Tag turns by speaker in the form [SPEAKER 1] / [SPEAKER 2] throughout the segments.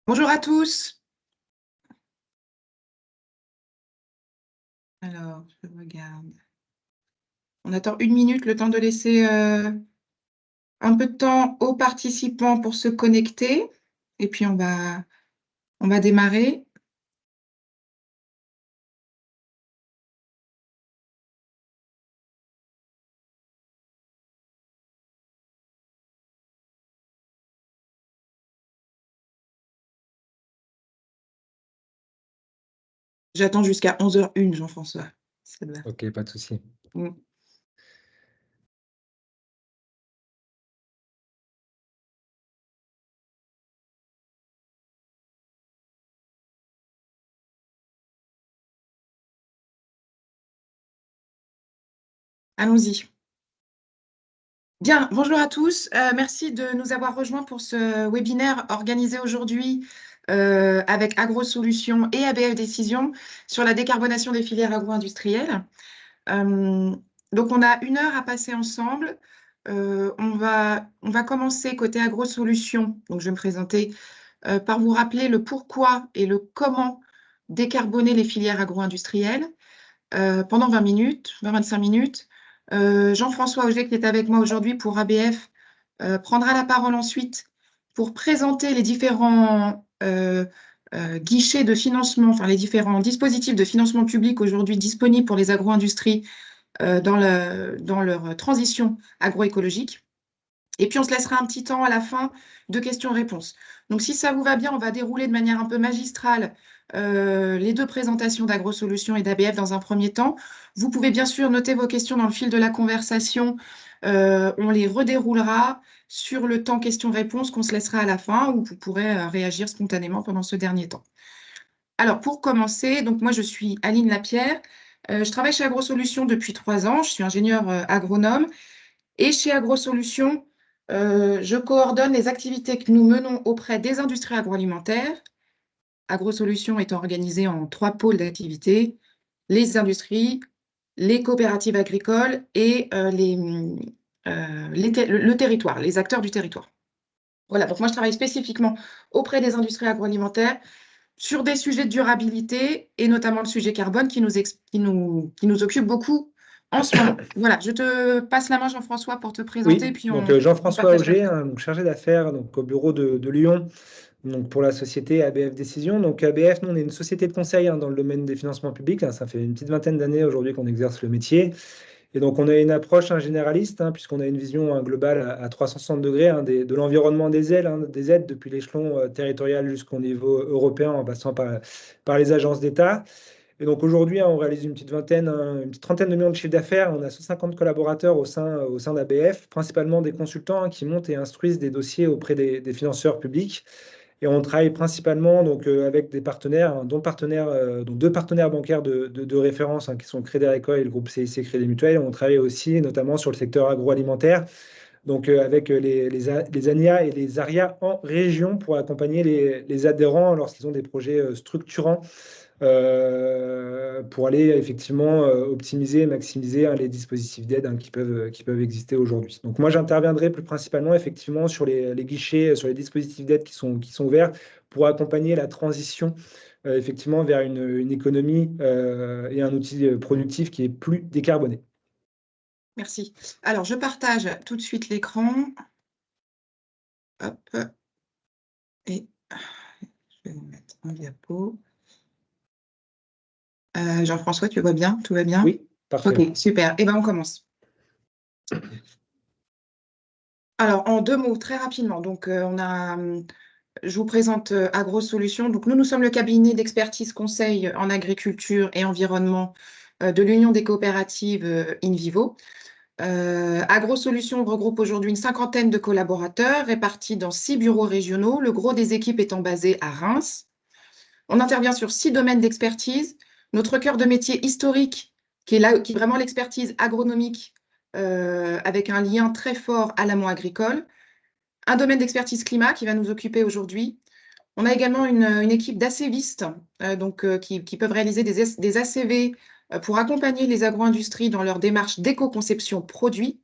[SPEAKER 1] Bonjour à tous. Alors, je regarde. On attend 1 minute, le temps de laisser un peu de temps aux participants pour se connecter. Et puis, on va démarrer. J'attends jusqu'à 11h01, Jean-François. Ça te va.
[SPEAKER 2] Ok, pas de souci.
[SPEAKER 1] Mm. Allons-y. Bien, bonjour à tous. Merci de nous avoir rejoints pour ce webinaire organisé aujourd'hui avec AgroSolutions et ABF Décision sur la décarbonation des filières agro-industrielles. Donc, on a 1 heure à passer ensemble. On va commencer côté AgroSolutions. Donc, je vais me présenter par vous rappeler le pourquoi et le comment décarboner les filières agro-industrielles pendant 20 minutes, 20-25 minutes. Jean-François Auger, qui est avec moi aujourd'hui pour ABF, prendra la parole ensuite pour présenter les différents guichets de financement, enfin les différents dispositifs de financement public aujourd'hui disponibles pour les agro-industries dans leur transition agroécologique. Et puis, on se laissera un petit temps à la fin de questions-réponses. Donc, si ça vous va bien, on va dérouler de manière un peu magistrale les 2 présentations d'AgroSolutions et d'ABF dans un premier temps. Vous pouvez bien sûr noter vos questions dans le fil de la conversation. On les redéroulera sur le temps questions-réponses qu'on se laissera à la fin, où vous pourrez réagir spontanément pendant ce dernier temps. Alors, pour commencer, donc moi, je suis Aline Lapierre. Je travaille chez AgroSolutions depuis 3 ans. Je suis ingénieure agronome. Et chez AgroSolutions, je coordonne les activités que nous menons auprès des industries agroalimentaires. AgroSolutions étant organisée en 3 pôles d'activité, les industries, les coopératives agricoles et le territoire, les acteurs du territoire. Voilà, donc moi je travaille spécifiquement auprès des industries agroalimentaires sur des sujets de durabilité et notamment le sujet carbone qui nous occupe beaucoup en ce moment. Voilà, je te passe la main, Jean-François, pour te présenter,
[SPEAKER 2] Oui,
[SPEAKER 1] puis
[SPEAKER 2] donc
[SPEAKER 1] on
[SPEAKER 2] Jean-François
[SPEAKER 1] partage
[SPEAKER 2] Auger,
[SPEAKER 1] l'affaire.
[SPEAKER 2] donc chargé d'affaires au bureau de Lyon, donc pour la société ABF Décision. Donc ABF, nous, on est une société de conseil dans le domaine des financements publics. Ça fait une petite vingtaine d'années aujourd'hui qu'on exerce le métier. Et donc, on a une approche généraliste, puisqu'on a une vision globale à 360 degrés de l'environnement des aides depuis l'échelon territorial jusqu'au niveau européen, en passant par les agences d'État. Et donc aujourd'hui, on réalise une petite trentaine de millions de chiffres d'affaires. On a 150 collaborateurs au sein d'ABF, principalement des consultants qui montent et instruisent des dossiers auprès des financeurs publics. Et on travaille principalement avec des partenaires, dont 2 partenaires bancaires de référence qui sont Crédit Agricole et le groupe CIC Crédit Mutuel. On travaille aussi notamment sur le secteur agroalimentaire, donc avec les ANIA et les ARIA en région pour accompagner les adhérents lorsqu'ils ont des projets structurants pour aller effectivement optimiser et maximiser les dispositifs d'aide qui peuvent exister aujourd'hui. Donc moi, j'interviendrai plus principalement effectivement sur les guichets, sur les dispositifs d'aide qui sont ouverts pour accompagner la transition effectivement vers une économie et un outil productif qui est plus décarboné.
[SPEAKER 1] Merci. Alors, je partage tout de suite l'écran. Hop. Et je vais vous mettre un diapo. Jean-François, tu vois bien? Tout va bien?
[SPEAKER 2] Oui, parfait.
[SPEAKER 1] Ok, super. Eh bien, on commence. Alors, en 2 mots, très rapidement. Donc, je vous présente AgroSolutions. Donc, nous sommes le cabinet d'expertise conseil en agriculture et environnement de l'Union des coopératives InVivo. AgroSolutions regroupe aujourd'hui une 50aine de collaborateurs répartis dans 6 bureaux régionaux, le gros des équipes étant basé à Reims. On intervient sur 6 domaines d'expertise. Notre cœur de métier historique, qui est vraiment l'expertise agronomique, avec un lien très fort à l'amont agricole. Un domaine d'expertise climat qui va nous occuper aujourd'hui. On a également une équipe d'ACVistes qui peuvent réaliser des ACV pour accompagner les agro-industries dans leur démarche d'éco-conception produit.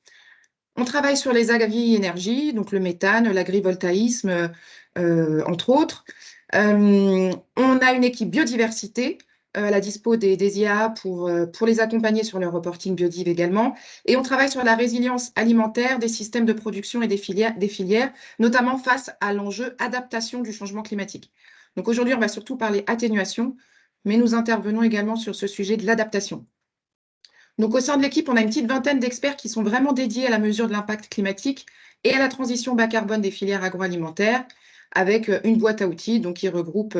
[SPEAKER 1] On travaille sur les agri-énergies, donc le méthane, l'agrivoltaïsme, entre autres. On a une équipe biodiversité à la dispo des IA pour les accompagner sur leur reporting biodiv également. Et on travaille sur la résilience alimentaire des systèmes de production et des filières, notamment face à l'enjeu adaptation du changement climatique. Donc aujourd'hui, on va surtout parler atténuation, mais nous intervenons également sur ce sujet de l'adaptation. Donc au sein de l'équipe, on a une petite vingtaine d'experts qui sont vraiment dédiés à la mesure de l'impact climatique et à la transition bas carbone des filières agroalimentaires, avec une boîte à outils donc, qui regroupe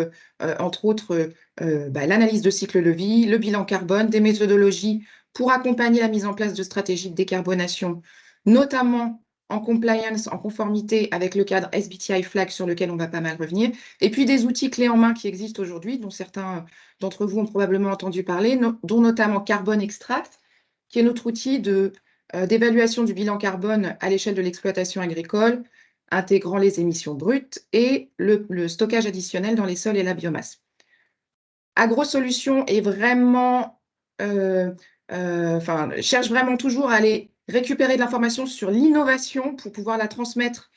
[SPEAKER 1] entre autres l'analyse de cycle de vie, le bilan carbone, des méthodologies pour accompagner la mise en place de stratégies de décarbonation, notamment en compliance, en conformité avec le cadre SBTi Flag sur lequel on va pas mal revenir, et puis des outils clés en main qui existent aujourd'hui, dont certains d'entre vous ont probablement entendu parler, dont notamment Carbon Extract, qui est notre outil d'évaluation du bilan carbone à l'échelle de l'exploitation agricole, intégrant les émissions brutes et le stockage additionnel dans les sols et la biomasse. AgroSolutions est vraiment, cherche vraiment toujours à aller récupérer de l'information sur l'innovation pour pouvoir la transmettre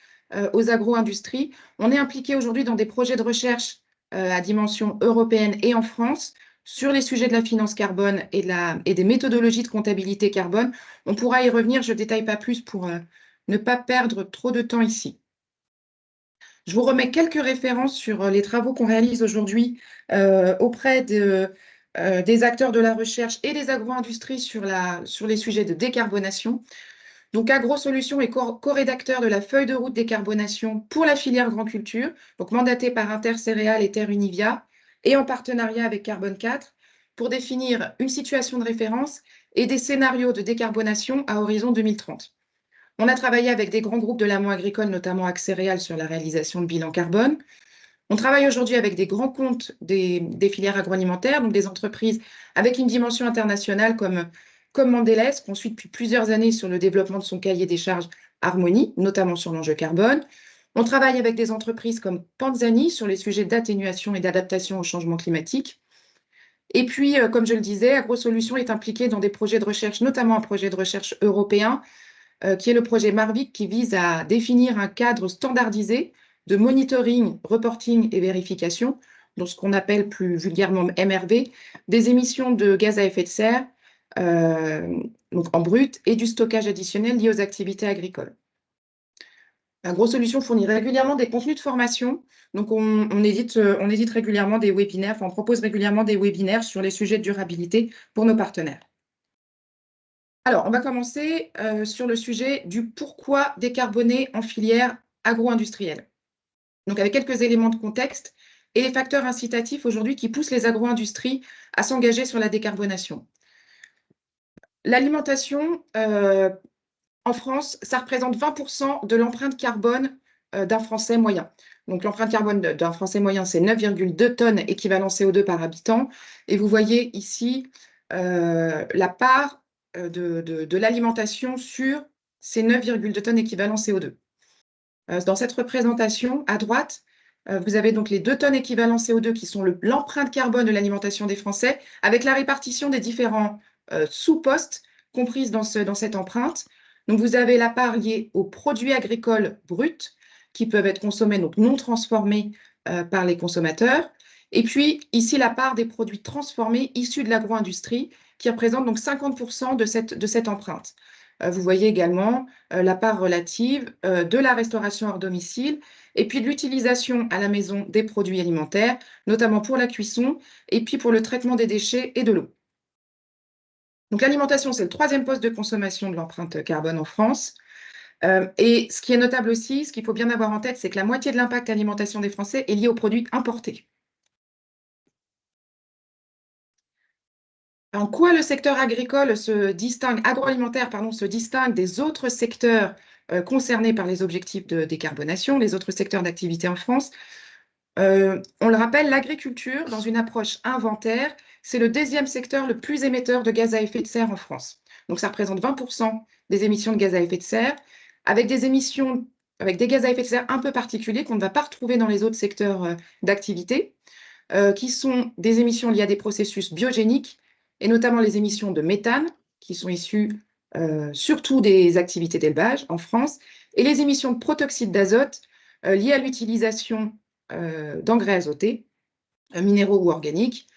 [SPEAKER 1] aux agro-industries. On est impliqué aujourd'hui dans des projets de recherche à dimension européenne et en France sur les sujets de la finance carbone et des méthodologies de comptabilité carbone. On pourra y revenir, je ne détaille pas plus pour ne pas perdre trop de temps ici. Je vous remets quelques références sur les travaux qu'on réalise aujourd'hui auprès des acteurs de la recherche et des agro-industries sur les sujets de décarbonation. Donc, AgroSolutions est co-rédacteur de la feuille de route décarbonation pour la filière Grand Culture, donc mandaté par Intercéréales et Terre Univia, et en partenariat avec Carbone 4, pour définir une situation de référence et des scénarios de décarbonation à horizon 2030. On a travaillé avec des grands groupes de l'amont agricole, notamment Axéréal, sur la réalisation de bilan carbone. On travaille aujourd'hui avec des grands comptes des filières agroalimentaires, donc des entreprises avec une dimension internationale comme Mondelez, qu'on suit depuis plusieurs années sur le développement de son cahier des charges Harmonie, notamment sur l'enjeu carbone. On travaille avec des entreprises comme Panzani sur les sujets d'atténuation et d'adaptation au changement climatique. Et puis, comme je le disais, AgroSolutions est impliqué dans des projets de recherche, notamment un projet de recherche européen, qui est le projet Marvic, qui vise à définir un cadre standardisé de monitoring, reporting et vérification, dans ce qu'on appelle plus vulgairement MRV, des émissions de gaz à effet de serre, donc en brut, et du stockage additionnel lié aux activités agricoles. AgroSolutions fournit régulièrement des contenus de formation. Donc, on édite régulièrement des webinaires, on propose régulièrement des webinaires sur les sujets de durabilité pour nos partenaires. Alors, on va commencer sur le sujet du pourquoi décarboner en filière agro-industrielle. Donc, avec quelques éléments de contexte et les facteurs incitatifs aujourd'hui qui poussent les agro-industries à s'engager sur la décarbonation. L'alimentation, en France, ça représente 20% de l'empreinte carbone d'un Français moyen. Donc, l'empreinte carbone d'un Français moyen, c'est 9,2 tonnes équivalent CO2 par habitant. Et vous voyez ici la part de l'alimentation sur ces 9,2 tonnes équivalent CO2. Dans cette représentation, à droite, vous avez donc les 2 tonnes équivalent CO2 qui sont l'empreinte carbone de l'alimentation des Français, avec la répartition des différents sous-postes comprises dans cette empreinte. Donc, vous avez la part liée aux produits agricoles bruts qui peuvent être consommés, donc non transformés par les consommateurs. Et puis, ici, la part des produits transformés issus de l'agro-industrie qui représente donc 50% de cette empreinte. Vous voyez également la part relative de la restauration hors domicile et puis de l'utilisation à la maison des produits alimentaires, notamment pour la cuisson et puis pour le traitement des déchets et de l'eau. Donc l'alimentation, c'est le 3e poste de consommation de l'empreinte carbone en France. Et ce qui est notable aussi, ce qu'il faut bien avoir en tête, c'est que la moitié de l'impact alimentation des Français est lié aux produits importés. En quoi le secteur agricole agroalimentaire se distingue des autres secteurs concernés par les objectifs de décarbonation, les autres secteurs d'activité en France? On le rappelle, l'agriculture, dans une approche inventaire, c'est le 2e secteur le plus émetteur de gaz à effet de serre en France. Donc, ça représente 20% des émissions de gaz à effet de serre, avec des gaz à effet de serre un peu particuliers qu'on ne va pas retrouver dans les autres secteurs d'activité, qui sont des émissions liées à des processus biogéniques, et notamment les émissions de méthane, qui sont issues surtout des activités d'élevage en France, et les émissions de protoxyde d'azote liées à l'utilisation d'engrais azotés, minéraux ou organiques,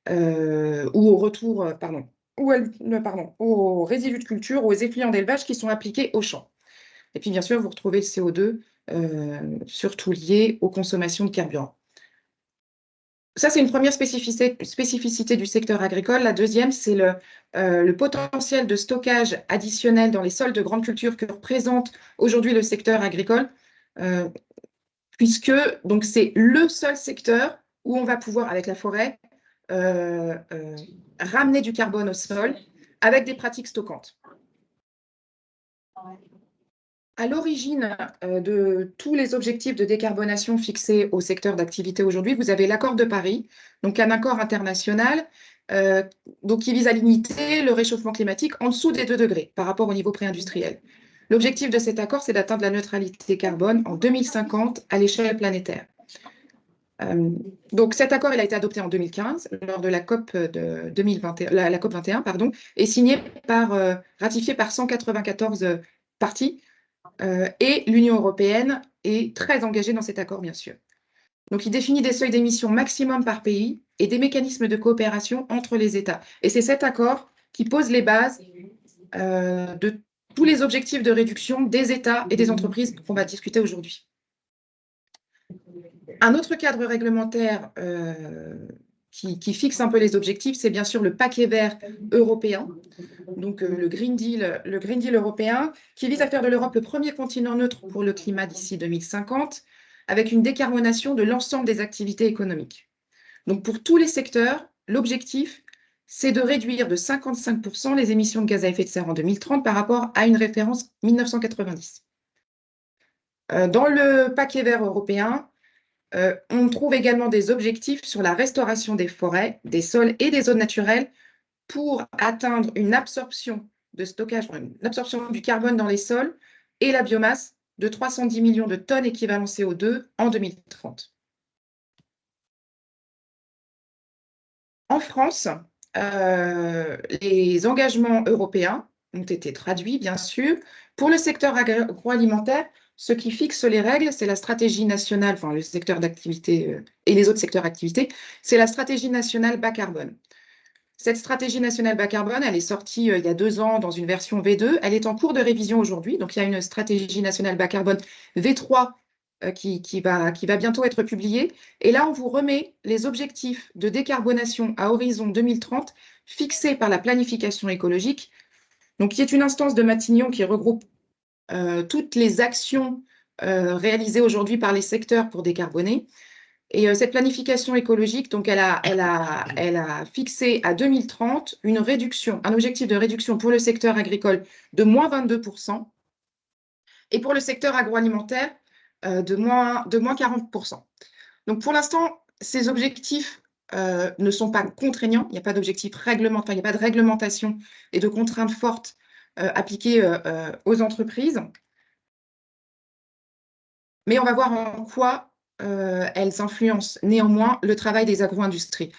[SPEAKER 1] ou au retour, aux résidus de culture, aux effluents d'élevage qui sont appliqués aux champs. Et puis, bien sûr, vous retrouvez le CO2, surtout lié aux consommations de carburant. Ça, c'est une première spécificité du secteur agricole. La deuxième, c'est le potentiel de stockage additionnel dans les sols de grande culture que représente aujourd'hui le secteur agricole, puisque c'est le seul secteur où on va pouvoir, avec la forêt, ramener du carbone au sol avec des pratiques stockantes. À l'origine de tous les objectifs de décarbonation fixés au secteur d'activité aujourd'hui, vous avez l'accord de Paris, donc un accord international qui vise à limiter le réchauffement climatique en dessous des 2 degrés par rapport au niveau pré-industriel. L'objectif de cet accord, c'est d'atteindre la neutralité carbone en 2050 à l'échelle planétaire. Donc cet accord, il a été adopté en 2015 lors de la COP, la COP 21, pardon, et ratifié par 194 parties. Et l'Union européenne est très engagée dans cet accord, bien sûr. Donc, il définit des seuils d'émissions maximum par pays et des mécanismes de coopération entre les États. Et c'est cet accord qui pose les bases de tous les objectifs de réduction des États et des entreprises qu'on va discuter aujourd'hui. Un autre cadre réglementaire qui fixe un peu les objectifs, c'est bien sûr le paquet vert européen, donc le Green Deal européen, qui vise à faire de l'Europe le premier continent neutre pour le climat d'ici 2050, avec une décarbonation de l'ensemble des activités économiques. Donc pour tous les secteurs, l'objectif, c'est de réduire de 55% les émissions de gaz à effet de serre en 2030 par rapport à une référence 1990. Dans le paquet vert européen, on trouve également des objectifs sur la restauration des forêts, des sols et des zones naturelles pour atteindre une absorption de stockage, une absorption du carbone dans les sols et la biomasse de 310 millions de tonnes équivalent CO2 en 2030. En France, les engagements européens ont été traduits, bien sûr. Pour le secteur agroalimentaire, ce qui fixe les règles, c'est la stratégie nationale, enfin le secteur d'activité et les autres secteurs d'activité, c'est la stratégie nationale bas carbone. Cette stratégie nationale bas carbone, elle est sortie il y a 2 ans dans une version V2. Elle est en cours de révision aujourd'hui. Donc, il y a une stratégie nationale bas carbone V3 qui va bientôt être publiée. Et là, on vous remet les objectifs de décarbonation à horizon 2030 fixés par la planification écologique, donc qui est une instance de Matignon qui regroupe toutes les actions réalisées aujourd'hui par les secteurs pour décarboner. Et cette planification écologique, donc elle a fixé à 2030 un objectif de réduction pour le secteur agricole de moins 22% et pour le secteur agroalimentaire de moins 40%. Donc pour l'instant, ces objectifs ne sont pas contraignants, il n'y a pas d'objectif réglementaire, il n'y a pas de réglementation et de contraintes fortes appliquées aux entreprises. Mais on va voir en quoi elles influencent néanmoins le travail des agro-industries.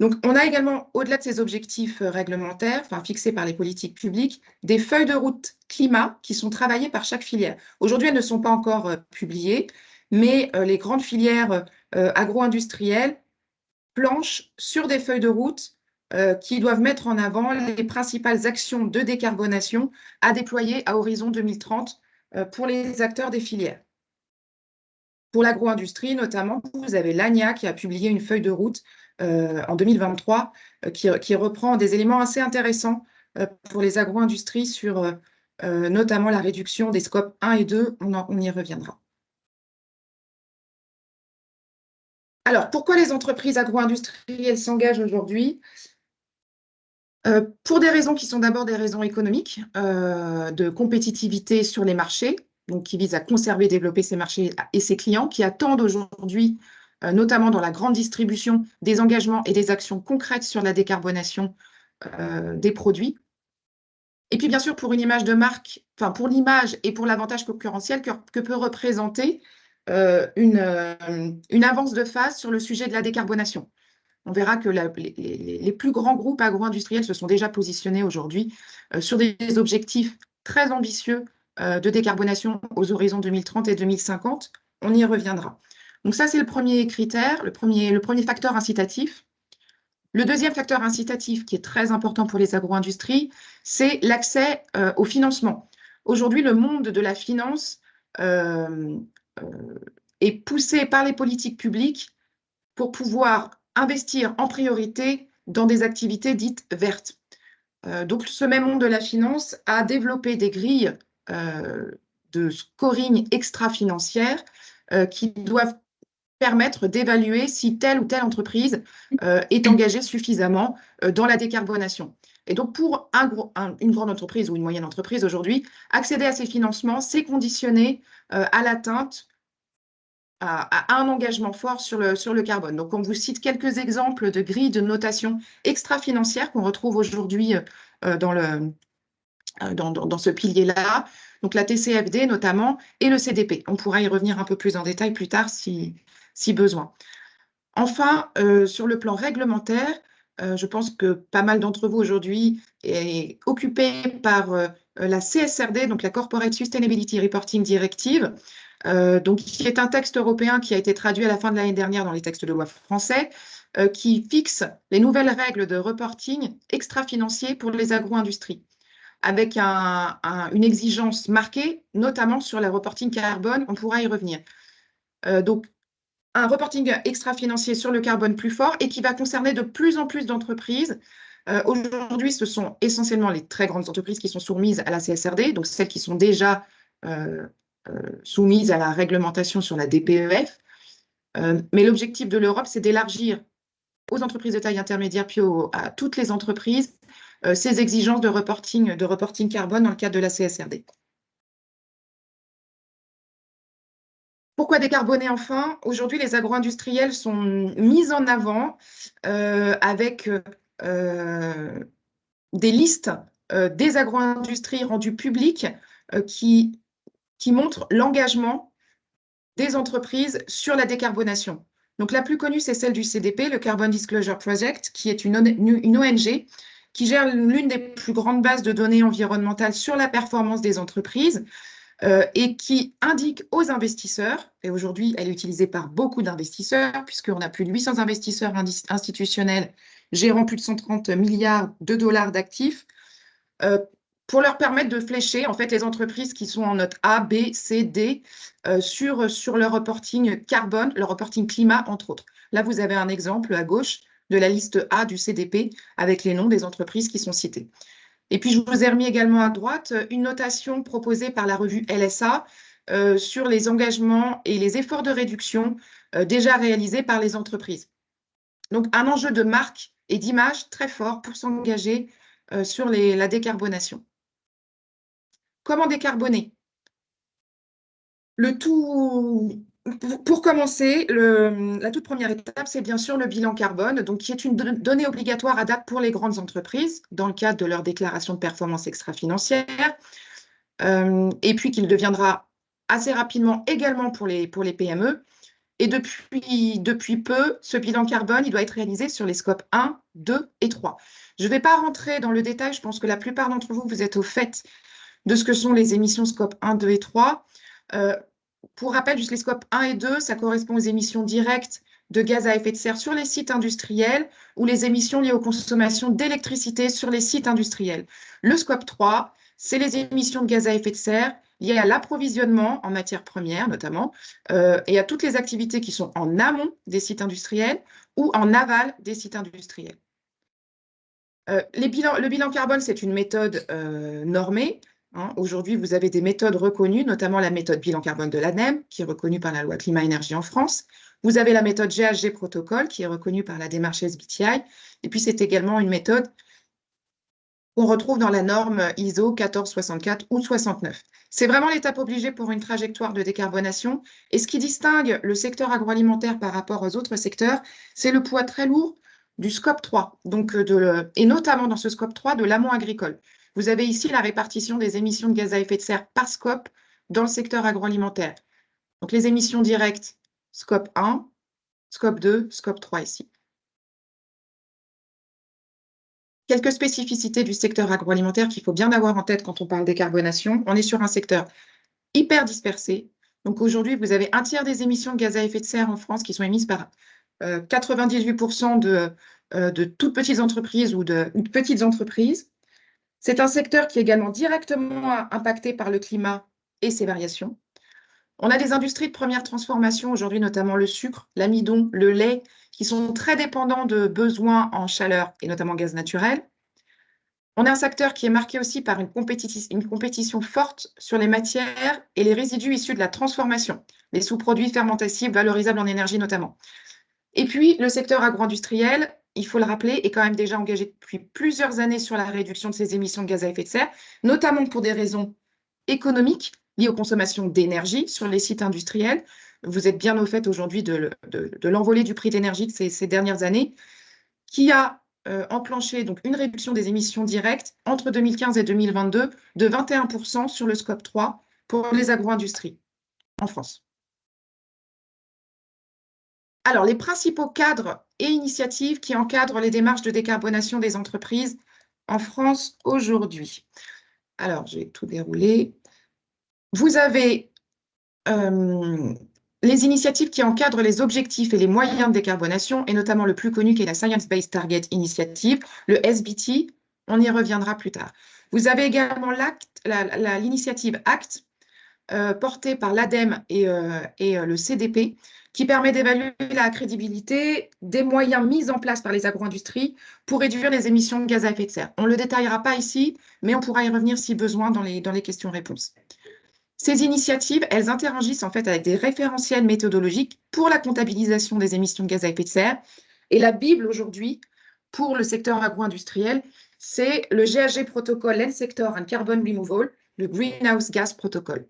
[SPEAKER 1] Donc, on a également, au-delà de ces objectifs réglementaires, fixés par les politiques publiques, des feuilles de route climat qui sont travaillées par chaque filière. Aujourd'hui, elles ne sont pas encore publiées, mais les grandes filières agro-industrielles planchent sur des feuilles de route qui doivent mettre en avant les principales actions de décarbonation à déployer à horizon 2030 pour les acteurs des filières. Pour l'agro-industrie, notamment, vous avez l'ANIA qui a publié une feuille de route en 2023 qui reprend des éléments assez intéressants pour les agro-industries sur notamment la réduction des scopes 1 et 2. On y reviendra. Alors, pourquoi les entreprises agro-industrielles s'engagent aujourd'hui ? Pour des raisons qui sont d'abord des raisons économiques, de compétitivité sur les marchés, donc qui visent à conserver et développer ces marchés et ses clients, qui attendent aujourd'hui, notamment dans la grande distribution, des engagements et des actions concrètes sur la décarbonation des produits. Et puis, bien sûr, pour une image de marque, pour l'image et pour l'avantage concurrentiel que peut représenter une avance de phase sur le sujet de la décarbonation. On verra que les plus grands groupes agro-industriels se sont déjà positionnés aujourd'hui sur des objectifs très ambitieux de décarbonation aux horizons 2030 et 2050. On y reviendra. Donc ça, c'est le premier critère, le premier facteur incitatif. Le deuxième facteur incitatif qui est très important pour les agro-industries, c'est l'accès au financement. Aujourd'hui, le monde de la finance euh, euh, est poussé par les politiques publiques pour pouvoir investir en priorité dans des activités dites vertes. Donc, ce même monde de la finance a développé des grilles de scoring extra-financières qui doivent permettre d'évaluer si telle ou telle entreprise est engagée suffisamment dans la décarbonation. Et donc, pour une grande entreprise ou une moyenne entreprise aujourd'hui, accéder à ces financements, c'est conditionné à l'atteinte à un engagement fort sur le carbone. Donc, on vous cite quelques exemples de grilles de notation extra-financières qu'on retrouve aujourd'hui dans ce pilier-là. Donc, la TCFD notamment et le CDP. On pourra y revenir un peu plus en détail plus tard si besoin. Enfin, sur le plan réglementaire, je pense que pas mal d'entre vous aujourd'hui est occupé par la CSRD, donc la Corporate Sustainability Reporting Directive, donc, qui est un texte européen qui a été traduit à la fin de l'année dernière dans les textes de loi français, qui fixe les nouvelles règles de reporting extra-financier pour les agro-industries, avec une exigence marquée, notamment sur le reporting carbone, on pourra y revenir. Donc, un reporting extra-financier sur le carbone plus fort et qui va concerner de plus en plus d'entreprises. Aujourd'hui, ce sont essentiellement les très grandes entreprises qui sont soumises à la CSRD, donc celles qui sont déjà soumises à la réglementation sur la DPEF. Mais l'objectif de l'Europe, c'est d'élargir aux entreprises de taille intermédiaire puis à toutes les entreprises ces exigences de reporting carbone dans le cadre de la CSRD. Pourquoi décarboner enfin? Aujourd'hui, les agro-industriels sont mis en avant avec des listes des agro-industries rendues publiques qui montrent l'engagement des entreprises sur la décarbonation. Donc, la plus connue, c'est celle du CDP, le Carbon Disclosure Project, qui est une ONG qui gère l'une des plus grandes bases de données environnementales sur la performance des entreprises et qui indique aux investisseurs, et aujourd'hui elle est utilisée par beaucoup d'investisseurs, puisqu'on a plus de 800 investisseurs institutionnels gérant plus de 130 milliards de dollars d'actifs, pour leur permettre de flécher en fait les entreprises qui sont en note A, B, C, D sur leur reporting carbone, leur reporting climat, entre autres. Là, vous avez un exemple à gauche de la liste A du CDP avec les noms des entreprises qui sont citées. Et puis, je vous ai remis également à droite une notation proposée par la revue LSA sur les engagements et les efforts de réduction déjà réalisés par les entreprises. Donc, un enjeu de marque et d'image très fort pour s'engager sur la décarbonation. Comment décarboner? Pour commencer, la toute première étape, c'est bien sûr le bilan carbone, donc qui est une donnée obligatoire à date pour les grandes entreprises dans le cadre de leur déclaration de performance extra-financière, et puis qu'il deviendra assez rapidement également pour les PME. Et depuis peu, ce bilan carbone, il doit être réalisé sur les scopes 1, 2 et 3. Je ne vais pas rentrer dans le détail, je pense que la plupart d'entre vous, vous êtes au fait de ce que sont les émissions scope 1, 2 et 3. Pour rappel, juste les scopes 1 et 2, ça correspond aux émissions directes de gaz à effet de serre sur les sites industriels ou les émissions liées aux consommations d'électricité sur les sites industriels. Le scope 3, c'est les émissions de gaz à effet de serre liées à l'approvisionnement en matières premières notamment et à toutes les activités qui sont en amont des sites industriels ou en aval des sites industriels. Le bilan carbone, c'est une méthode normée. Aujourd'hui, vous avez des méthodes reconnues, notamment la méthode bilan carbone de l'ADEME, qui est reconnue par la loi climat-énergie en France. Vous avez la méthode GHG protocole, qui est reconnue par la démarche SBTi. Et puis, c'est également une méthode qu'on retrouve dans la norme ISO 1464 ou 69. C'est vraiment l'étape obligée pour une trajectoire de décarbonation. Et ce qui distingue le secteur agroalimentaire par rapport aux autres secteurs, c'est le poids très lourd du scope 3, donc et notamment dans ce scope 3 de l'amont agricole. Vous avez ici la répartition des émissions de gaz à effet de serre par scope dans le secteur agroalimentaire. Donc les émissions directes, scope 1, scope 2, scope 3 ici. Quelques spécificités du secteur agroalimentaire qu'il faut bien avoir en tête quand on parle décarbonation. On est sur un secteur hyper dispersé, Donc aujourd'hui, vous avez un tiers des émissions de gaz à effet de serre en France qui sont émises par 98% de toutes petites entreprises ou de petites entreprises. C'est un secteur qui est également directement impacté par le climat et ses variations. On a des industries de première transformation aujourd'hui, notamment le sucre, l'amidon, le lait, qui sont très dépendants de besoins en chaleur et notamment gaz naturel. On a un secteur qui est marqué aussi par une compétition forte sur les matières et les résidus issus de la transformation, les sous-produits fermentables valorisables en énergie notamment. Et puis, le secteur agro-industriel, il faut le rappeler, est quand même déjà engagé depuis plusieurs années sur la réduction de ses émissions de gaz à effet de serre, notamment pour des raisons économiques liées aux consommations d'énergie sur les sites industriels. Vous êtes bien au fait aujourd'hui de l'envolée du prix de l'énergie de ces dernières années, qui a enclenché donc une réduction des émissions directes entre 2015 et 2022 de 21% sur le scope 3 pour les agro-industries en France. Alors, les principaux cadres et initiatives qui encadrent les démarches de décarbonation des entreprises en France aujourd'hui. Alors, je vais tout dérouler. Vous avez les initiatives qui encadrent les objectifs et les moyens de décarbonation, et notamment le plus connu qui est la Science Based Target Initiative, le SBT. On y reviendra plus tard. Vous avez également l'initiative ACT, portée par l'ADEME et le CDP, qui permet d'évaluer la crédibilité des moyens mis en place par les agro-industries pour réduire les émissions de gaz à effet de serre. On ne le détaillera pas ici, mais on pourra y revenir si besoin dans les questions-réponses. Ces initiatives, elles interagissent en fait avec des référentiels méthodologiques pour la comptabilisation des émissions de gaz à effet de serre. Et la Bible aujourd'hui, pour le secteur agro-industriel, c'est le GHG Protocol Land Sector and Carbon Removal, le Greenhouse Gas Protocol.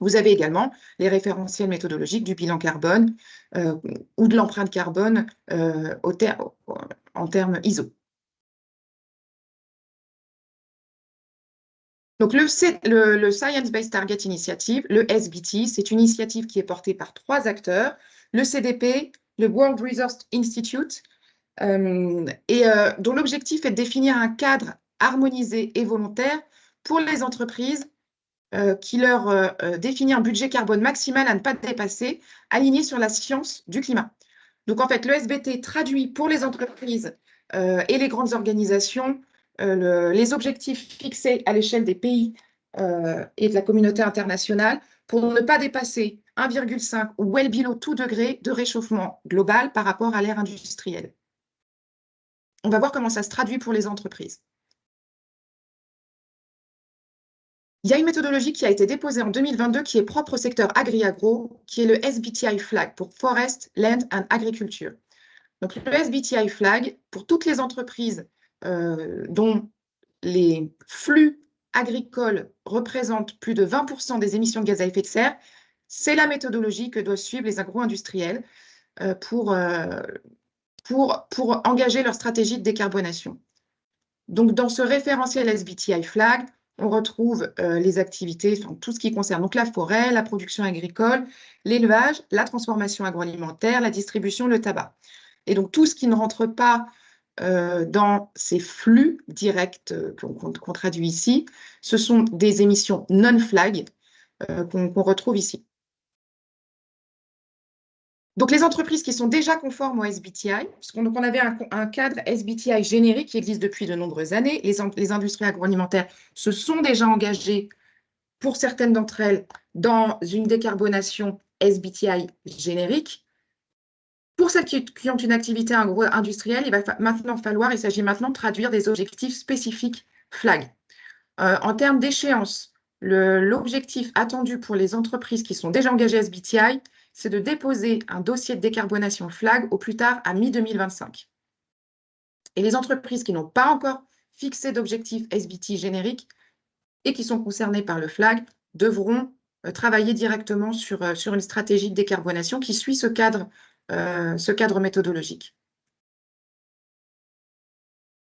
[SPEAKER 1] Vous avez également les référentiels méthodologiques du bilan carbone ou de l'empreinte carbone en termes ISO. Donc, le Science Based Target Initiative, le SBT, c'est une initiative qui est portée par 3 acteurs, le CDP, le World Resources Institute, dont l'objectif est de définir un cadre harmonisé et volontaire pour les entreprises qui leur définit un budget carbone maximal à ne pas dépasser, aligné sur la science du climat. Donc, en fait, le SBT traduit pour les entreprises et les grandes organisations les objectifs fixés à l'échelle des pays et de la communauté internationale pour ne pas dépasser 1,5 ou well below 2 degrés de réchauffement global par rapport à l'ère industrielle. On va voir comment ça se traduit pour les entreprises. Il y a une méthodologie qui a été déposée en 2022 qui est propre au secteur agri-agro, qui est le SBTI Flag pour Forest, Land and Agriculture. Donc, le SBTI Flag, pour toutes les entreprises dont les flux agricoles représentent plus de 20% des émissions de gaz à effet de serre, c'est la méthodologie que doivent suivre les agro-industriels pour engager leur stratégie de décarbonation. Donc, dans ce référentiel SBTI Flag, on retrouve les activités, enfin, tout ce qui concerne donc la forêt, la production agricole, l'élevage, la transformation agroalimentaire, la distribution, le tabac. Et donc, tout ce qui ne rentre pas dans ces flux directs qu'on traduit ici, ce sont des émissions non-flag qu'on retrouve ici. Donc, les entreprises qui sont déjà conformes au SBTI, puisqu'on avait un cadre SBTI générique qui existe depuis de nombreuses années, les industries agroalimentaires se sont déjà engagées, pour certaines d'entre elles, dans une décarbonation SBTI générique. Pour celles qui ont une activité agro-industrielle, il s'agit maintenant de traduire des objectifs spécifiques FLAG. En termes d'échéance, l'objectif attendu pour les entreprises qui sont déjà engagées SBTI, c'est de déposer un dossier de décarbonation FLAG au plus tard à mi-2025. Et les entreprises qui n'ont pas encore fixé d'objectif SBT générique et qui sont concernées par le FLAG devront travailler directement sur une stratégie de décarbonation qui suit ce cadre méthodologique.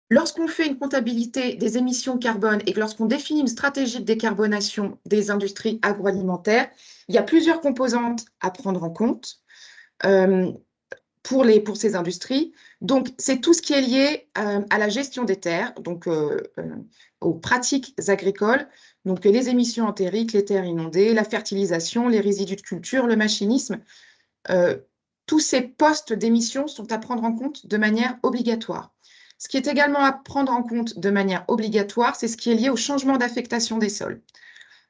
[SPEAKER 1] Lorsqu'on fait une comptabilité des émissions carbone et que lorsqu'on définit une stratégie de décarbonation des industries agroalimentaires, il y a plusieurs composantes à prendre en compte pour ces industries. Donc, c'est tout ce qui est lié à la gestion des terres, donc aux pratiques agricoles, Donc, les émissions entériques, les terres inondées, la fertilisation, les résidus de culture, le machinisme, tous ces postes d'émissions sont à prendre en compte de manière obligatoire. Ce qui est également à prendre en compte de manière obligatoire, c'est ce qui est lié au changement d'affectation des sols.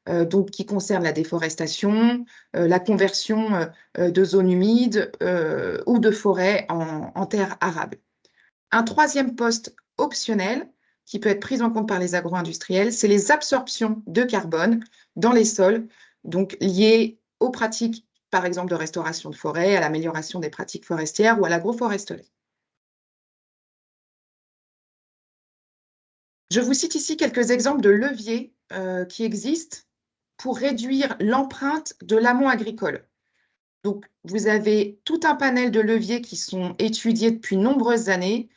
[SPEAKER 1] Donc qui concerne la déforestation, la conversion de zones humides ou de forêts en terres arables. Un troisième poste optionnel qui peut être pris en compte par les agro-industriels, c'est les absorptions de carbone dans les sols, donc liées aux pratiques, par exemple, de restauration de forêt, à l'amélioration des pratiques forestières ou à l'agroforesterie. Je vous cite ici quelques exemples de leviers qui existent pour réduire l'empreinte de l'amont agricole. Donc, vous avez tout un panel de leviers qui sont étudiés depuis nombreuses années,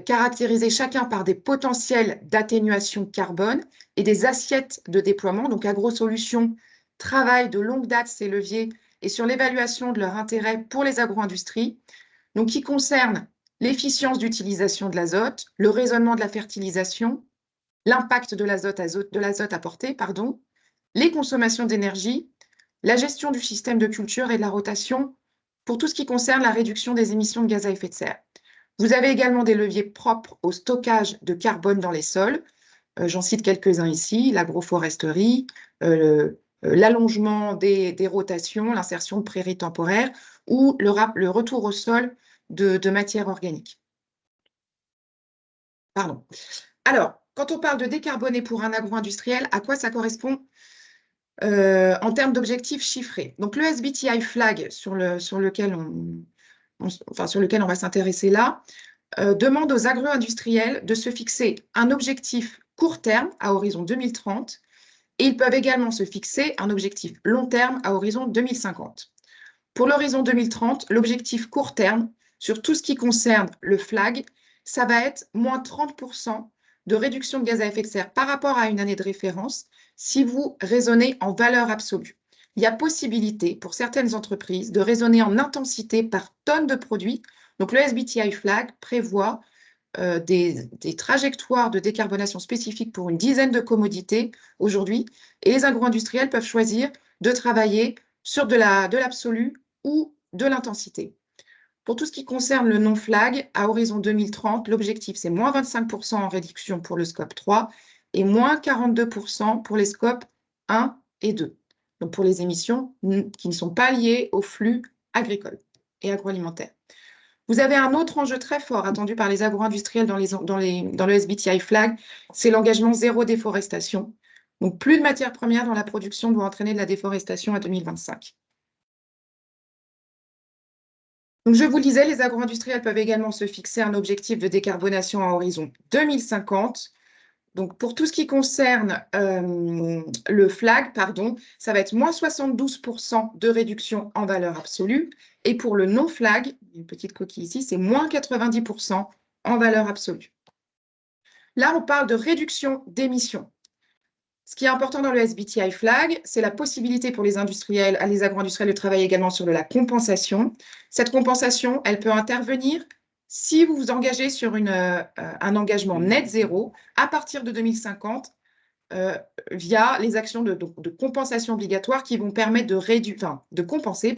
[SPEAKER 1] caractérisés chacun par des potentiels d'atténuation de carbone et des assiettes de déploiement. Donc, AgroSolutions travaille de longue date ces leviers et sur l'évaluation de leur intérêt pour les agro-industries, donc qui concernent l'efficience d'utilisation de l'azote, le raisonnement de la fertilisation, l'impact de l'azote apporté, pardon, les consommations d'énergie, la gestion du système de culture et de la rotation pour tout ce qui concerne la réduction des émissions de gaz à effet de serre. Vous avez également des leviers propres au stockage de carbone dans les sols. J'en cite quelques-uns ici, l'agroforesterie, l'allongement des rotations, l'insertion de prairies temporaires ou le retour au sol de matières organiques. Pardon. Alors, quand on parle de décarboner pour un agro-industriel, à quoi ça correspond en termes d'objectifs chiffrés? Donc, le SBTi flag sur lequel on va s'intéresser là, demande aux agro-industriels de se fixer un objectif court terme à horizon 2030 et ils peuvent également se fixer un objectif long terme à horizon 2050. Pour l'horizon 2030, l'objectif court terme sur tout ce qui concerne le flag, ça va être moins 30% de réduction de gaz à effet de serre par rapport à une année de référence si vous raisonnez en valeur absolue. Il y a possibilité pour certaines entreprises de raisonner en intensité par tonne de produits. Donc le SBTi flag prévoit des trajectoires de décarbonation spécifiques pour une dizaine de commodités aujourd'hui et les agro-industriels peuvent choisir de travailler sur de l'absolu ou de l'intensité. Pour tout ce qui concerne le non-flag, à horizon 2030, l'objectif c'est moins 25% en réduction pour le scope 3 et moins 42% pour les scopes 1 et 2. Donc pour les émissions qui ne sont pas liées au flux agricole et agroalimentaire. Vous avez un autre enjeu très fort attendu par les agro-industriels dans le SBTi flag, c'est l'engagement zéro déforestation. Donc plus de matières premières dans la production doit entraîner de la déforestation à 2025. Donc, je vous le disais, les agro-industriels peuvent également se fixer un objectif de décarbonation à horizon 2050. Donc, pour tout ce qui concerne le flag, ça va être moins 72% de réduction en valeur absolue. Et pour le non-flag, une petite coquille ici, c'est moins 90% en valeur absolue. Là, on parle de réduction d'émissions. Ce qui est important dans le SBTi flag, c'est la possibilité pour les agro-industriels de travailler également sur de la compensation. Cette compensation, elle peut intervenir si vous vous engagez sur un engagement net zéro à partir de 2050 via les actions de compensation obligatoire qui vont permettre de compenser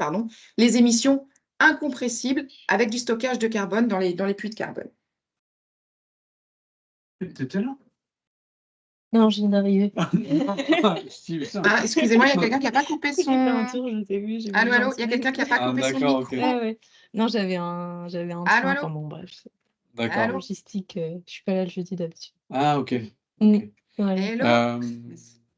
[SPEAKER 1] les émissions incompressibles avec du stockage de carbone dans les puits de carbone.
[SPEAKER 3] T'étais là?
[SPEAKER 4] Non, je viens d'arriver.
[SPEAKER 1] Ah, excusez-moi, il y a quelqu'un qui n'a pas coupé son...
[SPEAKER 4] Un tour, je t'ai vu.
[SPEAKER 1] Allô, allô, il y a quelqu'un qui n'a pas coupé son
[SPEAKER 3] d'accord,
[SPEAKER 1] micro.
[SPEAKER 3] ok.
[SPEAKER 4] Ouais, ouais. Non, j'avais un
[SPEAKER 1] Allô,
[SPEAKER 4] train.
[SPEAKER 1] allô
[SPEAKER 4] Enfin bon, bref.
[SPEAKER 3] D'accord.
[SPEAKER 1] Allô
[SPEAKER 4] Logistique, je suis pas là le jeudi d'habitude.
[SPEAKER 3] Ah, ok.
[SPEAKER 4] Voilà.
[SPEAKER 1] Hello.
[SPEAKER 3] Non,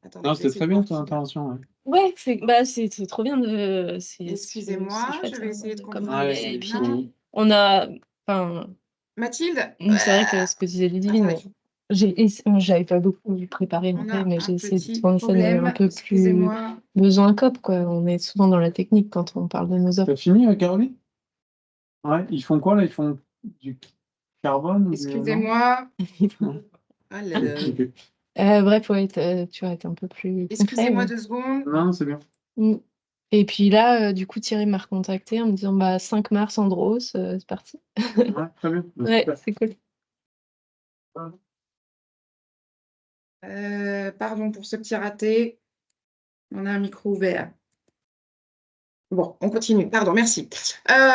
[SPEAKER 1] Attendez, je vais
[SPEAKER 3] c'était
[SPEAKER 1] essayer
[SPEAKER 3] très
[SPEAKER 1] de
[SPEAKER 3] bien
[SPEAKER 1] voir
[SPEAKER 3] ton
[SPEAKER 1] qui-
[SPEAKER 3] intervention. Ouais.
[SPEAKER 4] Ouais, c'est trop bien de.
[SPEAKER 1] Excusez-moi,
[SPEAKER 4] chouette,
[SPEAKER 1] je vais
[SPEAKER 4] hein,
[SPEAKER 1] essayer de
[SPEAKER 4] comme
[SPEAKER 1] comprendre.
[SPEAKER 4] idée. Et puis,
[SPEAKER 3] cool.
[SPEAKER 4] on a. Enfin,
[SPEAKER 1] Mathilde,
[SPEAKER 4] c'est vrai que ce que disait Ludivine,
[SPEAKER 1] attendez,
[SPEAKER 4] j'avais pas beaucoup préparé en
[SPEAKER 1] on
[SPEAKER 4] fait,
[SPEAKER 1] a
[SPEAKER 4] mais
[SPEAKER 1] un
[SPEAKER 4] j'ai essayé de
[SPEAKER 1] petit
[SPEAKER 4] tourner ça de
[SPEAKER 1] problème.
[SPEAKER 4] un peu plus
[SPEAKER 1] Excusez-moi.
[SPEAKER 4] besoin COP, quoi. On est souvent dans la technique quand on parle de nos offres.
[SPEAKER 3] T'as fini, Caroline? Ouais, ils font quoi là? Ils font du carbone ou du-
[SPEAKER 1] Excusez-moi.
[SPEAKER 3] non
[SPEAKER 1] Ah là là.
[SPEAKER 3] Ok.
[SPEAKER 4] Bref, ouais, tu vas être un peu plus concret.
[SPEAKER 1] Excusez-moi 2 secondes.
[SPEAKER 3] Non, c'est bien.
[SPEAKER 4] Et puis là, du coup, Thierry m'a recontacté en me disant 5 mars, Andros, c'est parti.
[SPEAKER 3] Ouais, très bien.
[SPEAKER 4] Ouais,
[SPEAKER 3] Super.
[SPEAKER 4] c'est cool.
[SPEAKER 1] Pardon pour ce petit raté. On a un micro ouvert. Bon, on continue. Pardon, merci.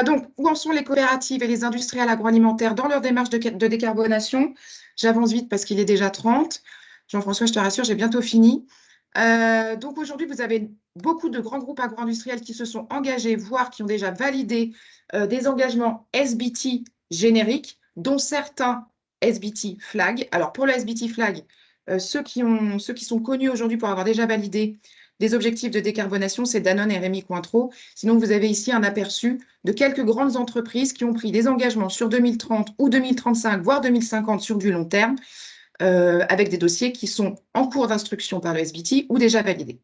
[SPEAKER 1] Donc, où en sont les coopératives et les industriels agroalimentaires dans leur démarche de décarbonation? J'avance vite parce qu'il est déjà 30. Jean-François, je te rassure, j'ai bientôt fini. Donc, aujourd'hui, vous avez beaucoup de grands groupes agro-industriels qui se sont engagés, voire qui ont déjà validé des engagements SBT génériques, dont certains SBT flag. Alors, pour le SBT flag, ceux qui sont connus aujourd'hui pour avoir déjà validé des objectifs de décarbonation, c'est Danone et Rémy Cointreau. Sinon, vous avez ici un aperçu de quelques grandes entreprises qui ont pris des engagements sur 2030 ou 2035, voire 2050 sur du long terme, avec des dossiers qui sont en cours d'instruction par le SBT ou déjà validés.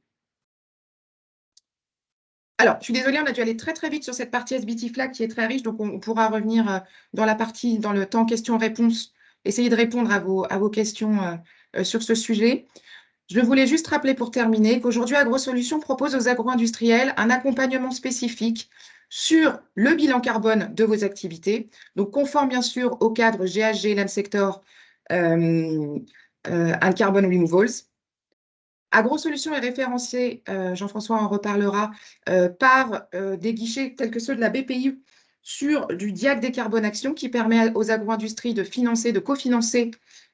[SPEAKER 1] Alors, je suis désolée, on a dû aller très très vite sur cette partie SBT Flag qui est très riche, donc on pourra revenir dans le temps questions-réponses, essayer de répondre à vos questions sur ce sujet. Je voulais juste rappeler pour terminer qu'aujourd'hui, AgroSolutions propose aux agro-industriels un accompagnement spécifique sur le bilan carbone de vos activités, donc conforme bien sûr au cadre GHG, Landsector, and Carbon Removals. AgroSolutions est référencé, Jean-François en reparlera, par des guichets tels que ceux de la BPI sur du DIAC Décarbonation qui permet aux agro-industries de financer, de cofinancer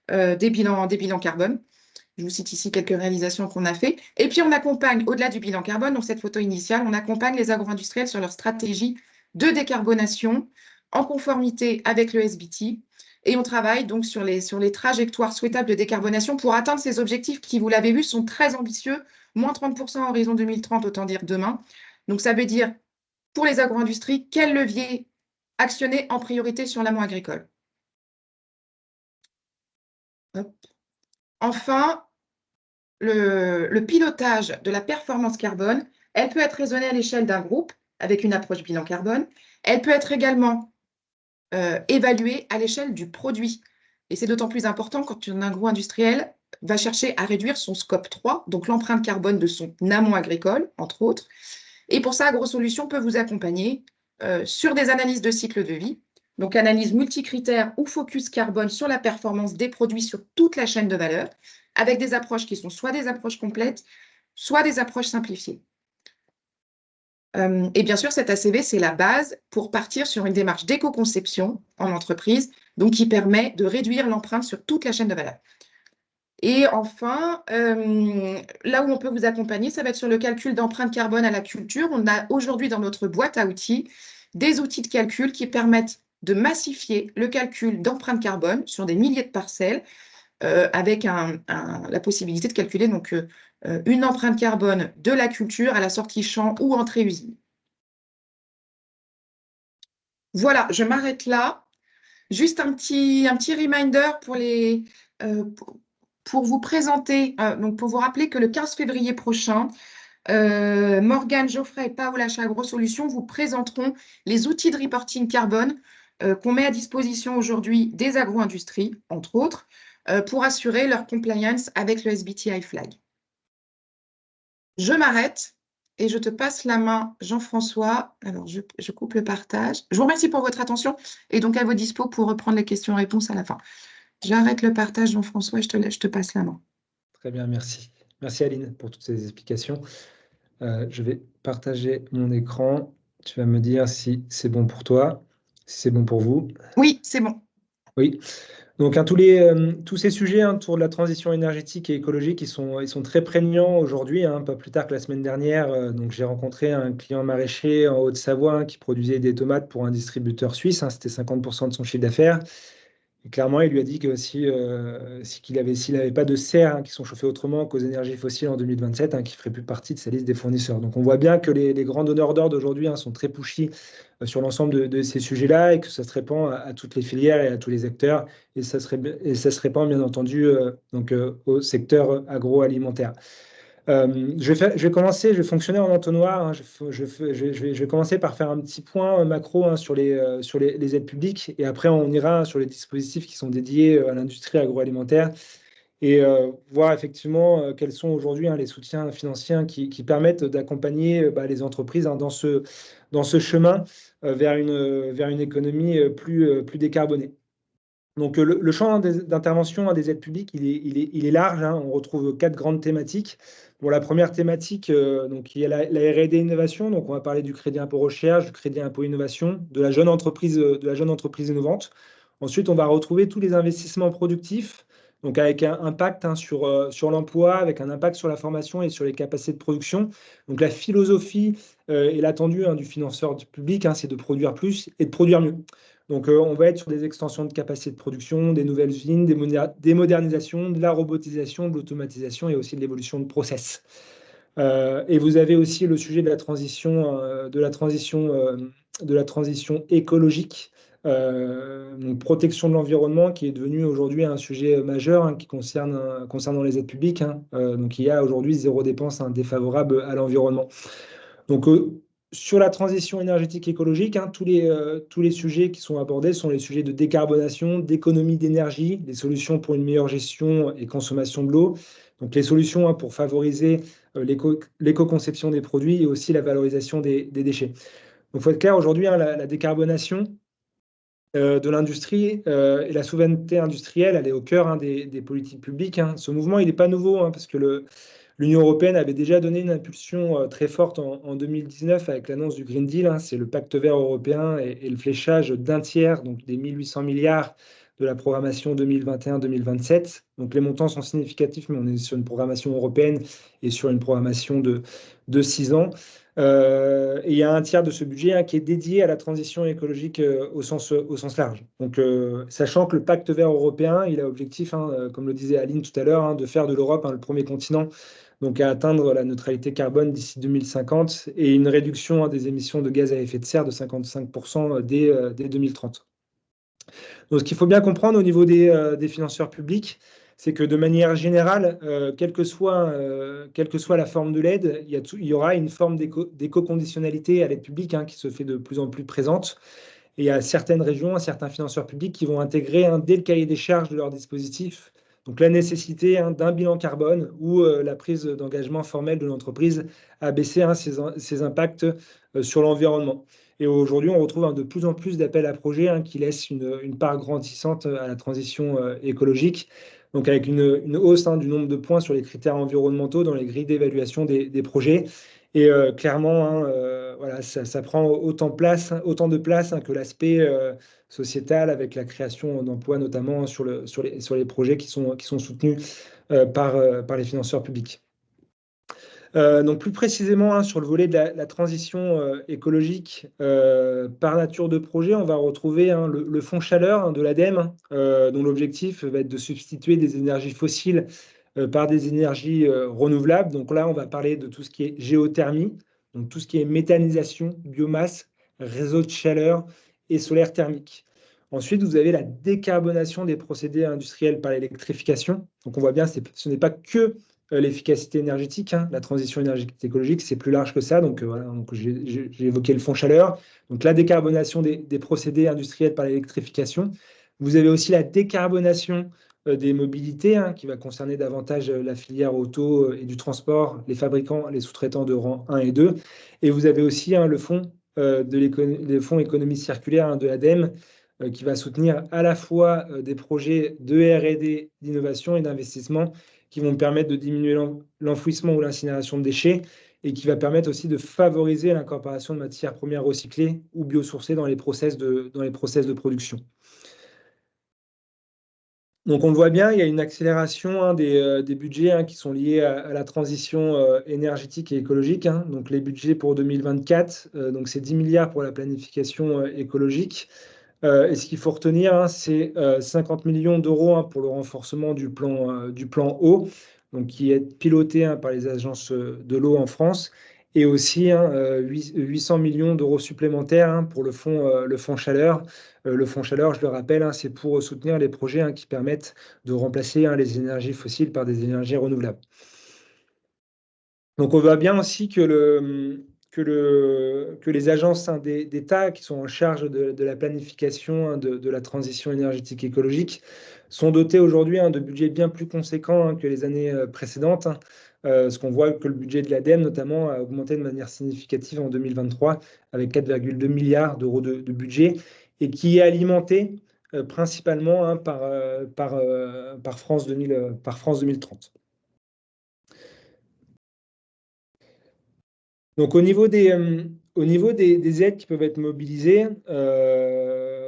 [SPEAKER 1] des bilans carbone. Je vous cite ici quelques réalisations qu'on a fait. Et puis, on accompagne, au-delà du bilan carbone, donc cette photo initiale, on accompagne les agro-industriels sur leur stratégie de décarbonation en conformité avec le SBT. Et on travaille donc sur les trajectoires souhaitables de décarbonation pour atteindre ces objectifs qui, vous l'avez vu, sont très ambitieux. Moins 30% à horizon 2030, autant dire demain. Donc, ça veut dire, pour les agro-industries, quel levier actionner en priorité sur l'amont agricole. Hop. Enfin, le pilotage de la performance carbone, elle peut être raisonnée à l'échelle d'un groupe avec une approche bilan carbone. Elle peut être également évaluée à l'échelle du produit. Et c'est d'autant plus important quand un agro-industriel va chercher à réduire son scope 3, donc l'empreinte carbone de son amont agricole, entre autres. Et pour ça, AgroSolutions peut vous accompagner sur des analyses de cycle de vie, donc analyse multicritères ou focus carbone sur la performance des produits sur toute la chaîne de valeur, avec des approches qui sont soit des approches complètes, soit des approches simplifiées. Et bien sûr, cet ACV, c'est la base pour partir sur une démarche d'éco-conception en entreprise, donc qui permet de réduire l'empreinte sur toute la chaîne de valeur. Et enfin, là où on peut vous accompagner, ça va être sur le calcul d'empreinte carbone à la culture. On a aujourd'hui dans notre boîte à outils des outils de calcul qui permettent de massifier le calcul d'empreinte carbone sur des milliers de parcelles, avec la possibilité de calculer donc, une empreinte carbone de la culture à la sortie champ ou entrée usine. Voilà, je m'arrête là. Juste un petit reminder pour vous présenter, donc pour vous rappeler que le 15 février prochain, Morgane, Geoffrey et Paola chez AgroSolutions vous présenteront les outils de reporting carbone qu'on met à disposition aujourd'hui des agro-industries, entre autres, pour assurer leur compliance avec le SBTi Flag. Je m'arrête et je te passe la main, Jean-François. Alors, je coupe le partage. Je vous remercie pour votre attention et donc à vos dispos pour reprendre les questions-réponses à la fin. J'arrête le partage, Jean-François, et je te passe la main.
[SPEAKER 2] Très bien, merci. Merci Aline pour toutes ces explications. Je vais partager mon écran. Tu vas me dire si c'est bon pour toi, si c'est bon pour vous.
[SPEAKER 1] Oui, c'est bon.
[SPEAKER 2] Oui. Donc, tous ces sujets autour de la transition énergétique et écologique, ils sont très prégnants aujourd'hui. Pas plus tard que la semaine dernière, donc j'ai rencontré un client maraîcher en Haute-Savoie qui produisait des tomates pour un distributeur suisse. C'était 50% de son chiffre d'affaires. Et clairement, il lui a dit que s'il n'avait pas de serres qui sont chauffées autrement qu'aux énergies fossiles en 2027, qui ne ferait plus partie de sa liste des fournisseurs. Donc, on voit bien que les grands donneurs d'ordre d'aujourd'hui sont très pushy sur l'ensemble de ces sujets-là et que ça se répand à toutes les filières et à tous les acteurs. Et ça se répand, bien entendu, au secteur agroalimentaire. Je vais fonctionner en entonnoir. Je vais commencer par faire un petit point macro sur les aides publiques et après on ira sur les dispositifs qui sont dédiés à l'industrie agroalimentaire et voir effectivement quels sont aujourd'hui les soutiens financiers qui permettent d'accompagner les entreprises dans ce chemin vers une économie plus décarbonée. Donc, le champ d'intervention des aides publiques, il est large. On retrouve 4 grandes thématiques. Bon, la première thématique, donc, il y a la R&D innovation. Donc, on va parler du crédit impôt recherche, du crédit impôt innovation, de la jeune entreprise innovante. Ensuite, on va retrouver tous les investissements productifs, donc avec un impact sur l'emploi, avec un impact sur la formation et sur les capacités de production. Donc, la philosophie et l'attendu du financeur public, c'est de produire plus et de produire mieux. Donc, on va être sur des extensions de capacité de production, des nouvelles usines, des modernisations, de la robotisation, de l'automatisation et aussi de l'évolution de process. Et vous avez aussi le sujet de la transition écologique, donc protection de l'environnement, qui est devenu aujourd'hui un sujet majeur qui concernant les aides publiques. Donc, il y a aujourd'hui 0 dépense défavorable à l'environnement. Donc, sur la transition énergétique écologique, tous les sujets qui sont abordés sont les sujets de décarbonation, d'économie d'énergie, des solutions pour une meilleure gestion et consommation de l'eau, donc les solutions pour favoriser l'éco-conception des produits et aussi la valorisation des déchets. Donc, il faut être clair, aujourd'hui, la décarbonation de l'industrie et la souveraineté industrielle, elle est au cœur des politiques publiques. Ce mouvement, il n'est pas nouveau, parce que l'Union européenne avait déjà donné une impulsion très forte en 2019 avec l'annonce du Green Deal. C'est le pacte vert européen et le fléchage d'un tiers, donc des 1800 milliards de la programmation 2021-2027. Donc, les montants sont significatifs, mais on est sur une programmation européenne et sur une programmation de 6 ans. Et il y a un tiers de ce budget qui est dédié à la transition écologique au sens large. Donc, sachant que le pacte vert européen, il a objectif, comme le disait Aline tout à l'heure, de faire de l'Europe le premier continent donc à atteindre la neutralité carbone d'ici 2050 et une réduction des émissions de gaz à effet de serre de 55% dès 2030. Donc, ce qu'il faut bien comprendre au niveau des financeurs publics, c'est que de manière générale, quelle que soit la forme de l'aide, il y aura une forme d'éco-conditionnalité à l'aide publique qui se fait de plus en plus présente. Et il y a certaines régions, certains financeurs publics qui vont intégrer dès le cahier des charges de leur dispositif, donc la nécessité d'un bilan carbone ou la prise d'engagement formel de l'entreprise à baisser ses impacts sur l'environnement. Et aujourd'hui, on retrouve de plus en plus d'appels à projets qui laissent une part grandissante à la transition écologique, donc avec une hausse du nombre de points sur les critères environnementaux dans les grilles d'évaluation des projets. Et clairement, voilà, ça prend autant de place que l'aspect sociétal, avec la création d'emplois, notamment sur les projets qui sont soutenus par les financeurs publics. Donc, plus précisément, sur le volet de la transition écologique par nature de projet, on va retrouver le fonds chaleur de l'ADEME, dont l'objectif va être de substituer des énergies fossiles par des énergies renouvelables. Donc là, on va parler de tout ce qui est géothermie, donc tout ce qui est méthanisation, biomasse, réseau de chaleur et solaire thermique. Ensuite, vous avez la décarbonation des procédés industriels par l'électrification. Donc, on voit bien, ce n'est pas que l'efficacité énergétique, la transition énergétique écologique, c'est plus large que ça. Donc, voilà, donc j'ai évoqué le fonds chaleur. Donc, la décarbonation des procédés industriels par l'électrification. Vous avez aussi la décarbonation des mobilités, qui va concerner davantage la filière auto et du transport, les fabricants, les sous-traitants de rang 1 et 2. Et vous avez aussi le fonds les fonds économie circulaire de l'ADEME, qui va soutenir à la fois des projets de R&D, d'innovation et d'investissement qui vont permettre de diminuer l'enfouissement ou l'incinération de déchets et qui va permettre aussi de favoriser l'incorporation de matières premières recyclées ou biosourcées dans les process de production. Donc, on le voit bien, il y a une accélération des budgets qui sont liés à la transition énergétique et écologique. Donc, les budgets pour 2024, donc c'est 10 milliards pour la planification écologique. Et ce qu'il faut retenir, c'est 50 millions d'euros pour le renforcement du plan eau, donc qui est piloté par les agences de l'eau en France, et aussi 800 millions d'euros supplémentaires pour le fonds chaleur. Le fonds chaleur, je le rappelle, c'est pour soutenir les projets qui permettent de remplacer les énergies fossiles par des énergies renouvelables. Donc, on voit bien aussi que les agences d'État qui sont en charge de la planification de la transition énergétique écologique sont dotées aujourd'hui de budgets bien plus conséquents que les années précédentes. Parce qu'on voit que le budget de l'ADEME, notamment, a augmenté de manière significative en 2023 avec 4,2 milliards d'euros de budget et qui est alimenté principalement par France 2030. Donc au niveau des aides qui peuvent être mobilisées,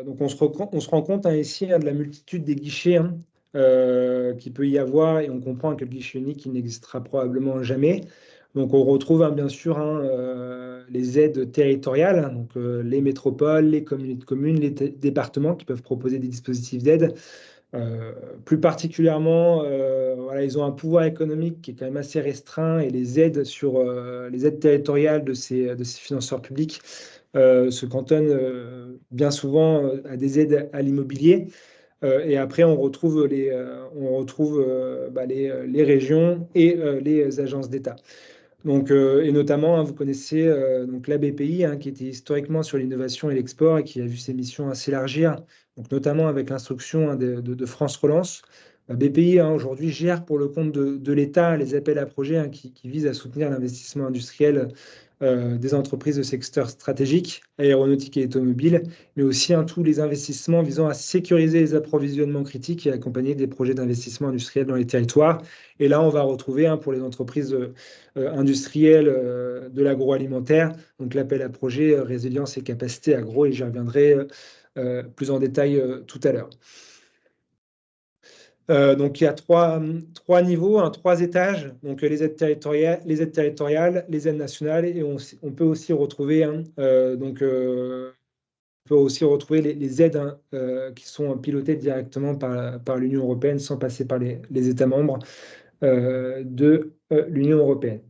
[SPEAKER 2] donc on se rend compte ici de la multitude des guichets qu'il peut y avoir, et on comprend que le guichet unique il n'existera probablement jamais. Donc on retrouve bien sûr les aides territoriales, donc les métropoles, les communautés de communes, les départements qui peuvent proposer des dispositifs d'aide. Plus particulièrement, voilà, ils ont un pouvoir économique qui est quand même assez restreint, et les aides les aides territoriales de ces financeurs publics se cantonnent bien souvent à des aides à l'immobilier. Et après, on retrouve les régions et les agences d'État. Donc, et notamment, vous connaissez donc la BPI, qui était historiquement sur l'innovation et l'export et qui a vu ses missions s'élargir, donc notamment avec l'instruction de France Relance. La BPI aujourd'hui gère pour le compte de l'État les appels à projets qui visent à soutenir l'investissement industriel des entreprises de secteurs stratégiques, aéronautique et automobile, mais aussi tous les investissements visant à sécuriser les approvisionnements critiques et accompagner des projets d'investissement industriel dans les territoires. Et là, on va retrouver pour les entreprises industrielles de l'agroalimentaire, donc l'appel à projet résilience et capacité agro, et j'y reviendrai plus en détail tout à l'heure. Donc il y a trois niveaux, 3 étages, donc les aides territoriales, les aides nationales, et on peut aussi retrouver les aides qui sont pilotées directement par l'Union européenne sans passer par les États membres de l'Union européenne.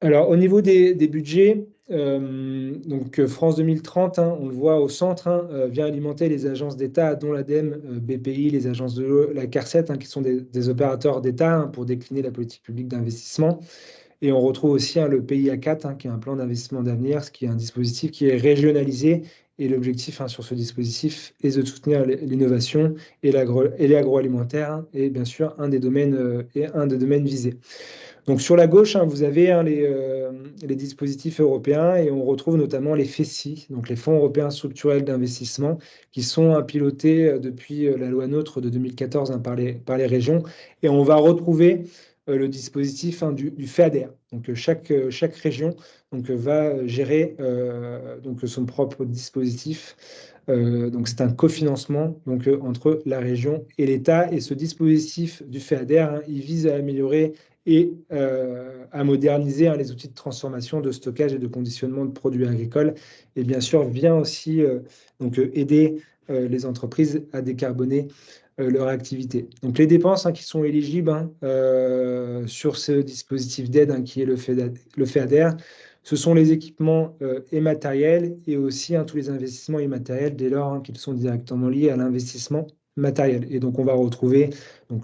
[SPEAKER 2] Alors, au niveau des budgets, donc France 2030, on le voit au centre, vient alimenter les agences d'État, dont l'ADEME, BPI, les agences de l'eau, la CARSET, qui sont des opérateurs d'État pour décliner la politique publique d'investissement. Et on retrouve aussi le PIA4, qui est un plan d'investissement d'avenir, ce qui est un dispositif qui est régionalisé. Et l'objectif sur ce dispositif est de soutenir l'innovation et l'agroalimentaire, et bien sûr un des domaines visés. Donc sur la gauche, vous avez les dispositifs européens, et on retrouve notamment les FESI, donc les Fonds européens structurels d'investissement, qui sont pilotés depuis la loi NOTRe de 2014 par les régions. Et on va retrouver le dispositif du FEADER. Donc chaque région va gérer son propre dispositif. Donc c'est un cofinancement entre la région et l'État. Et ce dispositif du FEADER, il vise à améliorer et à moderniser les outils de transformation, de stockage et de conditionnement de produits agricoles. Et bien sûr, vient aussi aider les entreprises à décarboner leur activité. Donc les dépenses qui sont éligibles sur ce dispositif d'aide qui est le FEADER, ce sont les équipements et matériels, et aussi tous les investissements immatériels dès lors qu'ils sont directement liés à l'investissement matériel. Et donc on va retrouver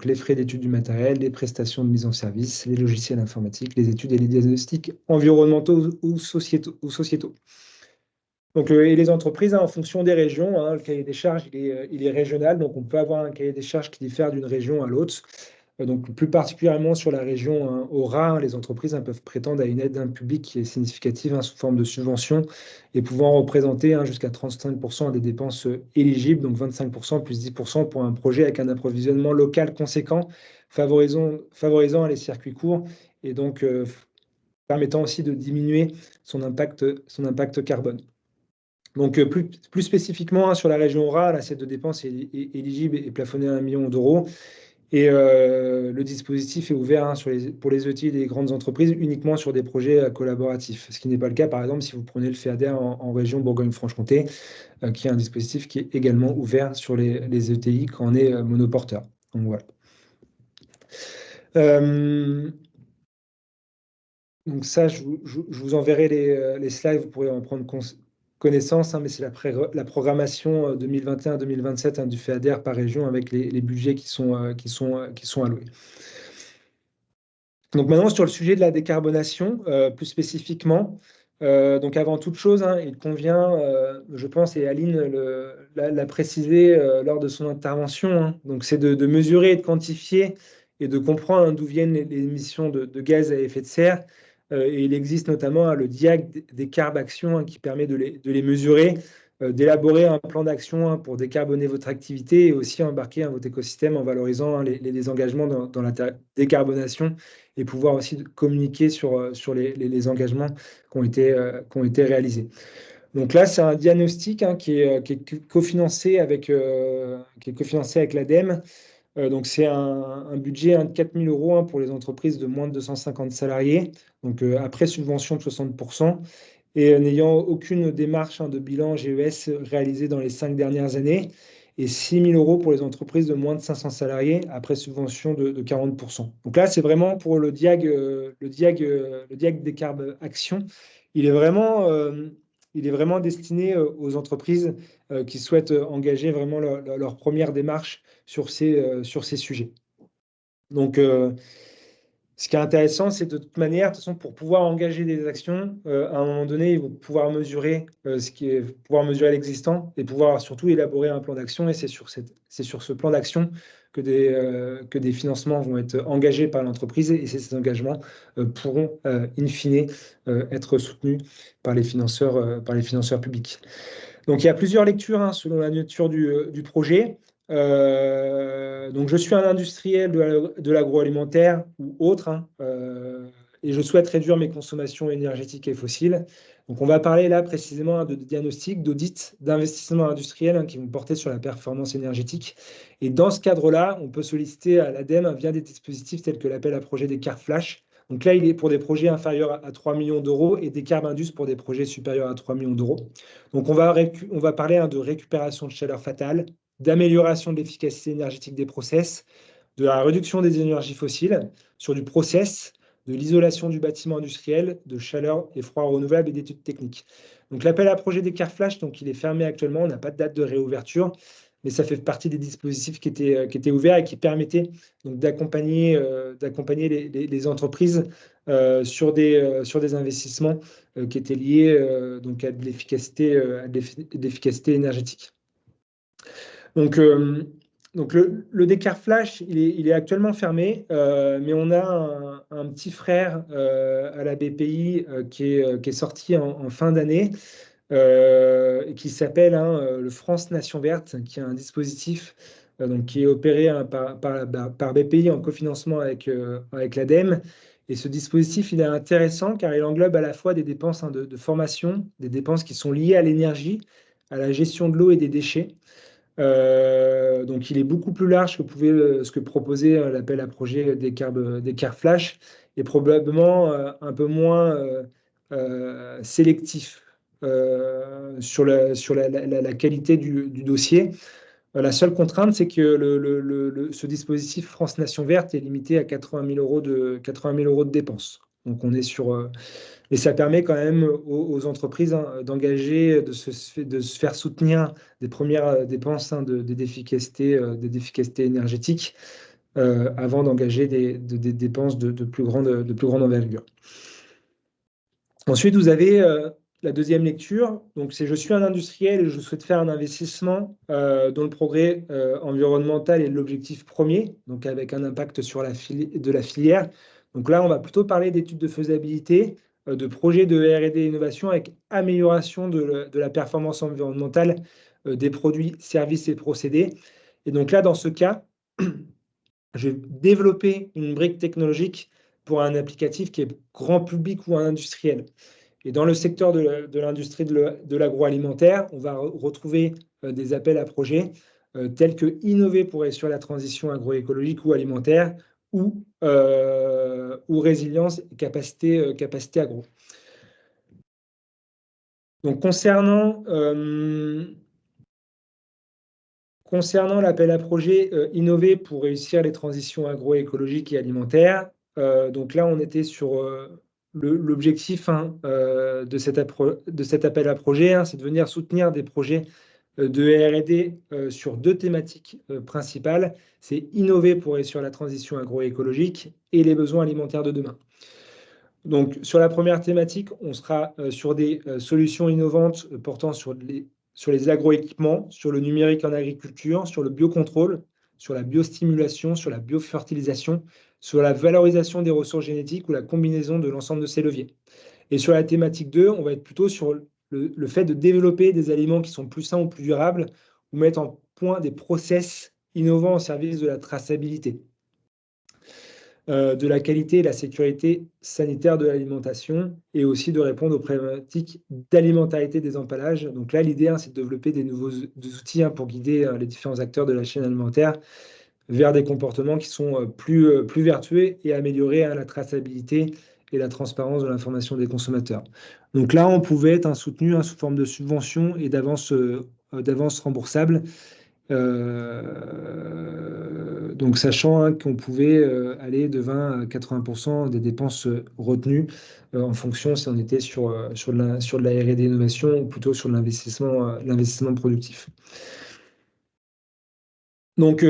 [SPEAKER 2] les frais d'études du matériel, les prestations de mise en service, les logiciels informatiques, les études et les diagnostics environnementaux ou sociétaux. Donc, et les entreprises, en fonction des régions, le cahier des charges il est régional, donc on peut avoir un cahier des charges qui diffère d'une région à l'autre. Donc, plus particulièrement sur la région Aura, les entreprises peuvent prétendre à une aide publique qui est significative sous forme de subvention, et pouvant représenter jusqu'à 35% des dépenses éligibles, donc 25% plus 10% pour un projet avec un approvisionnement local conséquent, favorisant les circuits courts, et donc permettant aussi de diminuer son impact carbone. Donc, plus spécifiquement sur la région Aura, l'assiette de dépenses est éligible et plafonnée à 1 million d'euros. Et le dispositif est ouvert pour les ETI des grandes entreprises uniquement sur des projets collaboratifs. Ce qui n'est pas le cas, par exemple, si vous prenez le FEADER en région Bourgogne-Franche-Comté, qui est un dispositif qui est également ouvert sur les ETI quand on est monoporteur. Donc voilà. Donc ça, je vous enverrai les slides, vous pourrez en prendre connaissance, mais c'est la programmation 2021-2027 du FEADER par région, avec les budgets qui sont alloués. Donc maintenant, sur le sujet de la décarbonation, plus spécifiquement, donc avant toute chose, il convient, je pense, et Aline l'a précisé lors de son intervention, donc c'est de mesurer et de quantifier et de comprendre d'où viennent les émissions de gaz à effet de serre, et il existe notamment le DIAC des carbes actions qui permet de les mesurer, d'élaborer un plan d'action pour décarboner votre activité et aussi embarquer votre écosystème en valorisant les engagements dans la décarbonation et pouvoir aussi communiquer sur les engagements qui ont été réalisés. Donc là, c'est un diagnostic qui est cofinancé avec l'ADEME. Donc c'est un budget de 4 000 € pour les entreprises de moins de 250 salariés, donc après subvention de 60%, et n'ayant aucune démarche de bilan GES réalisée dans les 5 dernières années, et 6 000 € pour les entreprises de moins de 500 salariés après subvention de 40%. Donc là, c'est vraiment pour le DIAG des carbes actions. Il est vraiment destiné aux entreprises qui souhaitent engager vraiment leur première démarche sur ces sujets. Donc, ce qui est intéressant, c'est de toute manière, de toute façon, pour pouvoir engager des actions, à un moment donné, il faut pouvoir mesurer pouvoir mesurer l'existant et pouvoir surtout élaborer un plan d'action. Et c'est sur ce plan d'action que des financements vont être engagés par l'entreprise et ces engagements pourront, in fine, être soutenus par les financeurs publics. Donc, il y a plusieurs lectures selon la nature du projet. Donc, je suis un industriel de l'agroalimentaire ou autre, et je souhaite réduire mes consommations énergétiques et fossiles. Donc, on va parler là précisément de diagnostic, d'audit, d'investissement industriel qui vont porter sur la performance énergétique. Et dans ce cadre-là, on peut solliciter à l'ADEME via des dispositifs tels que l'appel à projet des cartes flash. Donc là, il est pour des projets inférieurs à 3 millions d'euros et des carbes indus pour des projets supérieurs à 3 millions d'euros. Donc, on va parler de récupération de chaleur fatale, d'amélioration de l'efficacité énergétique des process, de la réduction des énergies fossiles, sur du process, de l'isolation du bâtiment industriel, de chaleur et froid renouvelable et d'études techniques. Donc l'appel à projet des cartes flash, donc il est fermé actuellement, on n'a pas de date de réouverture, mais ça fait partie des dispositifs qui étaient ouverts et qui permettaient donc d'accompagner les entreprises sur des investissements qui étaient liés donc à de l'efficacité énergétique. Donc le Descartes Flash, il est actuellement fermé, mais on a un petit frère à la BPI qui est sorti en fin d'année, qui s'appelle le France Nation Verte, qui est un dispositif donc, qui est opéré par BPI en cofinancement avec l'ADEME. Et ce dispositif, il est intéressant car il englobe à la fois des dépenses de formation, des dépenses qui sont liées à l'énergie, à la gestion de l'eau et des déchets. Donc, il est beaucoup plus large que ce que proposait l'appel à projet des carbes flash et probablement un peu moins sélectif sur la qualité du dossier. La seule contrainte, c'est que ce dispositif France Nation Verte est limité à 80 000 € de dépenses. Donc, on est sur... Et ça permet quand même aux entreprises d'engager, de se faire soutenir des premières dépenses d'efficacité énergétique avant d'engager des dépenses de plus grande envergure. Ensuite, vous avez la deuxième lecture. Donc, c'est « Je suis un industriel et je souhaite faire un investissement dont le progrès environnemental est l'objectif premier, donc avec un impact sur la filière. » Donc là, on va plutôt parler d'études de faisabilité, de projets de R&D innovation avec amélioration de la performance environnementale des produits, services et procédés. Et donc là, dans ce cas, je vais développer une brique technologique pour un applicatif qui est grand public ou un industriel. Et dans le secteur de l'industrie de l'agroalimentaire, on va retrouver des appels à projets tels que innover pour réussir la transition agroécologique ou alimentaire ou résilience et capacité agro. Donc, concernant l'appel à projet innover pour réussir les transitions agroécologiques et alimentaires, donc là, on était sur l'objectif de cet appel à projet, c'est de venir soutenir des projets de R&D sur deux thématiques principales. C'est innover pour réussir la transition agroécologique et les besoins alimentaires de demain. Donc, sur la première thématique, on sera sur des solutions innovantes portant sur les agroéquipements, sur le numérique en agriculture, sur le biocontrôle, sur la biostimulation, sur la biofertilisation, sur la valorisation des ressources génétiques ou la combinaison de l'ensemble de ces leviers. Et sur la thématique 2, on va être plutôt sur le fait de développer des aliments qui sont plus sains ou plus durables ou mettre en point des process innovants au service de la traçabilité, de la qualité et la sécurité sanitaire de l'alimentation et aussi de répondre aux problématiques d'alimentarité des emballages. Donc là, l'idée, c'est de développer des nouveaux outils pour guider les différents acteurs de la chaîne alimentaire vers des comportements qui sont plus vertueux et améliorer la traçabilité et la transparence de l'information des consommateurs. Donc là, on pouvait être soutenu sous forme de subvention et d'avance remboursable. Donc sachant qu'on pouvait aller de 20 à 80% des dépenses retenues en fonction si on était sur de la R&D innovation ou plutôt sur de l'investissement productif. Donc,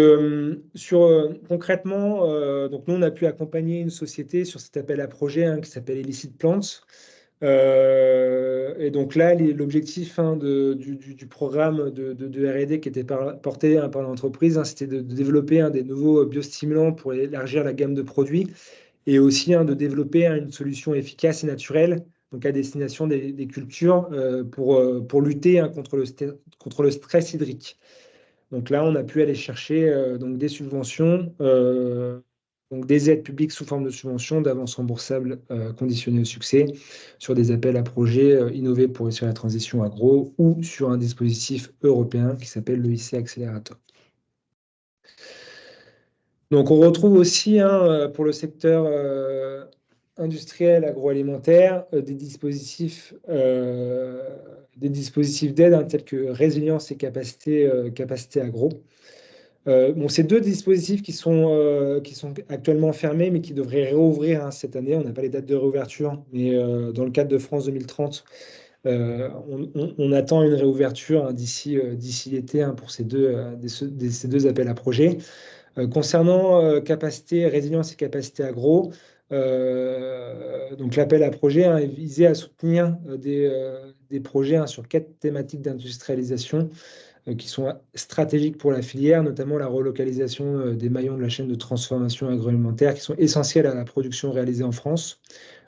[SPEAKER 2] concrètement, donc nous, on a pu accompagner une société sur cet appel à projet qui s'appelle Illicit Plants. Et donc là, l'objectif du programme de R&D qui était porté par l'entreprise, c'était de développer des nouveaux biostimulants pour élargir la gamme de produits et aussi de développer une solution efficace et naturelle donc à destination des cultures pour lutter contre le stress hydrique. Donc là, on a pu aller chercher donc des subventions, donc des aides publiques sous forme de subventions, d'avances remboursables conditionnées au succès, sur des appels à projets innovés pour réussir la transition agro ou sur un dispositif européen qui s'appelle le IC Accelerator. Donc on retrouve aussi pour le secteur industriel agroalimentaire des dispositifs d'aide tels que résilience et capacité agro. Ces deux dispositifs qui sont actuellement fermés, mais qui devraient réouvrir cette année. On n'a pas les dates de réouverture, mais dans le cadre de France 2030, on attend une réouverture d'ici l'été pour ces deux appels à projets. Concernant capacité, résilience et capacité agro, donc l'appel à projet est visé à soutenir des projets sur 4 thématiques d'industrialisation qui sont stratégiques pour la filière, notamment la relocalisation des maillons de la chaîne de transformation agroalimentaire qui sont essentiels à la production réalisée en France.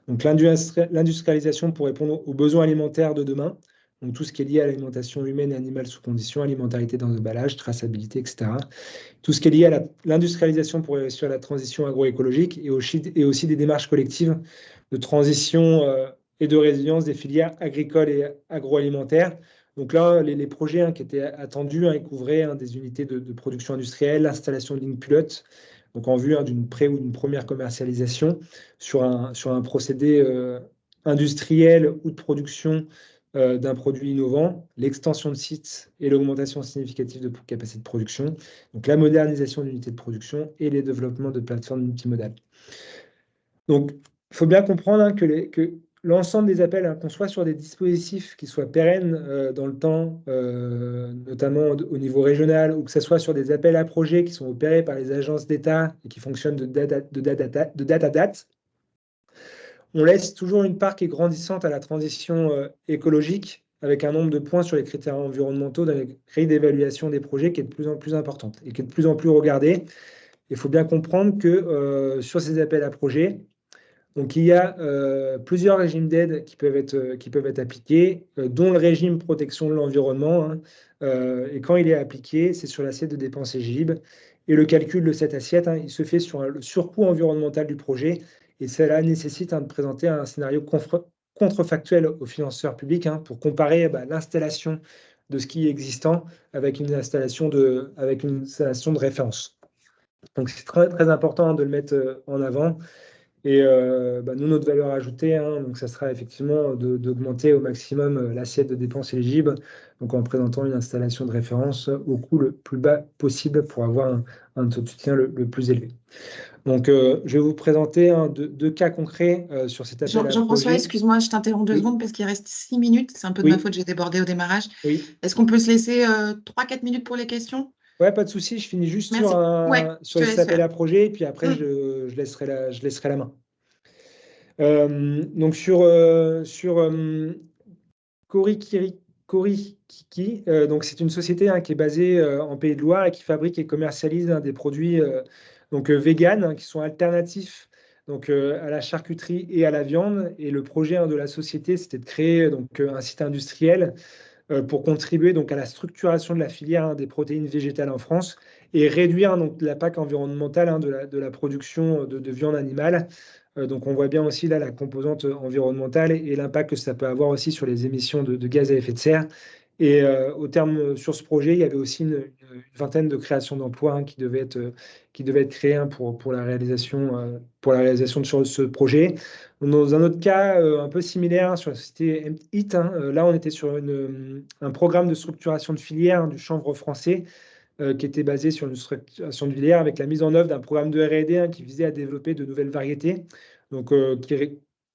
[SPEAKER 2] Donc l'industrialisation pour répondre aux besoins alimentaires de demain, donc tout ce qui est lié à l'alimentation humaine et animale sous conditions, alimentarité dans l'emballage, traçabilité, etc. Tout ce qui est lié à l'industrialisation pour réussir la transition agroécologique et aussi des démarches collectives de transition et de résilience des filières agricoles et agroalimentaires. Donc là, les projets qui étaient attendus, ils couvraient des unités de production industrielle, l'installation de lignes pilotes, donc en vue d'une ou d'une première commercialisation sur un procédé industriel ou de production d'un produit innovant, l'extension de sites et l'augmentation significative de capacité de production, donc la modernisation d'unités de production et les développements de plateformes multimodales. Donc, il faut bien comprendre que l'ensemble des appels qu'on soit sur des dispositifs qui soient pérennes dans le temps, notamment au niveau régional, ou que ce soit sur des appels à projets qui sont opérés par les agences d'État et qui fonctionnent de date à date, on laisse toujours une part qui est grandissante à la transition écologique, avec un nombre de points sur les critères environnementaux dans les grilles d'évaluation des projets qui est de plus en plus importante et qui est de plus en plus regardée. Il faut bien comprendre que sur ces appels à projets, donc il y a plusieurs régimes d'aide qui peuvent être appliqués, dont le régime protection de l'environnement. Et quand il est appliqué, c'est sur l'assiette de dépenses éligibles. Et le calcul de cette assiette, il se fait sur le surcoût environnemental du projet. Et cela nécessite de présenter un scénario contrefactuel aux financeurs publics pour comparer l'installation de ski existant avec une installation de référence. Donc c'est très, très important de le mettre en avant. Et nous, notre valeur ajoutée, donc ça sera effectivement d'augmenter au maximum l'assiette de dépenses éligibles, donc en présentant une installation de référence au coût le plus bas possible pour avoir un taux de soutien le plus élevé. Donc, je vais vous présenter deux cas concrets sur cet appel à projet.
[SPEAKER 1] Jean-François, excuse-moi, je t'interromps 2 secondes parce qu'il reste 6 minutes. C'est un peu de ma faute, j'ai débordé au démarrage.
[SPEAKER 2] Oui.
[SPEAKER 1] Est-ce qu'on peut se laisser 3-4 minutes pour les questions?
[SPEAKER 2] Ouais, pas de souci. Je finis juste sur cet appel à projet, et puis après, je laisserai la main. Donc, sur Korikiki. Donc, c'est une société qui est basée en Pays de Loire et qui fabrique et commercialise des produits vegan qui sont alternatifs donc, à la charcuterie et à la viande. Et le projet de la société, c'était de créer donc, un site industriel pour contribuer donc, à la structuration de la filière des protéines végétales en France et réduire donc, l'impact environnemental de la production de viande animale. Donc, on voit bien aussi là la composante environnementale et l'impact que ça peut avoir aussi sur les émissions de gaz à effet de serre. Et sur ce projet, il y avait aussi une vingtaine de créations d'emplois qui devaient être créées pour la réalisation sur ce projet. Dans un autre cas un peu similaire sur la société HIT, là on était sur un programme de structuration de filière du chanvre français qui était basé sur une structuration de filière avec la mise en œuvre d'un programme de R&D qui visait à développer de nouvelles variétés, donc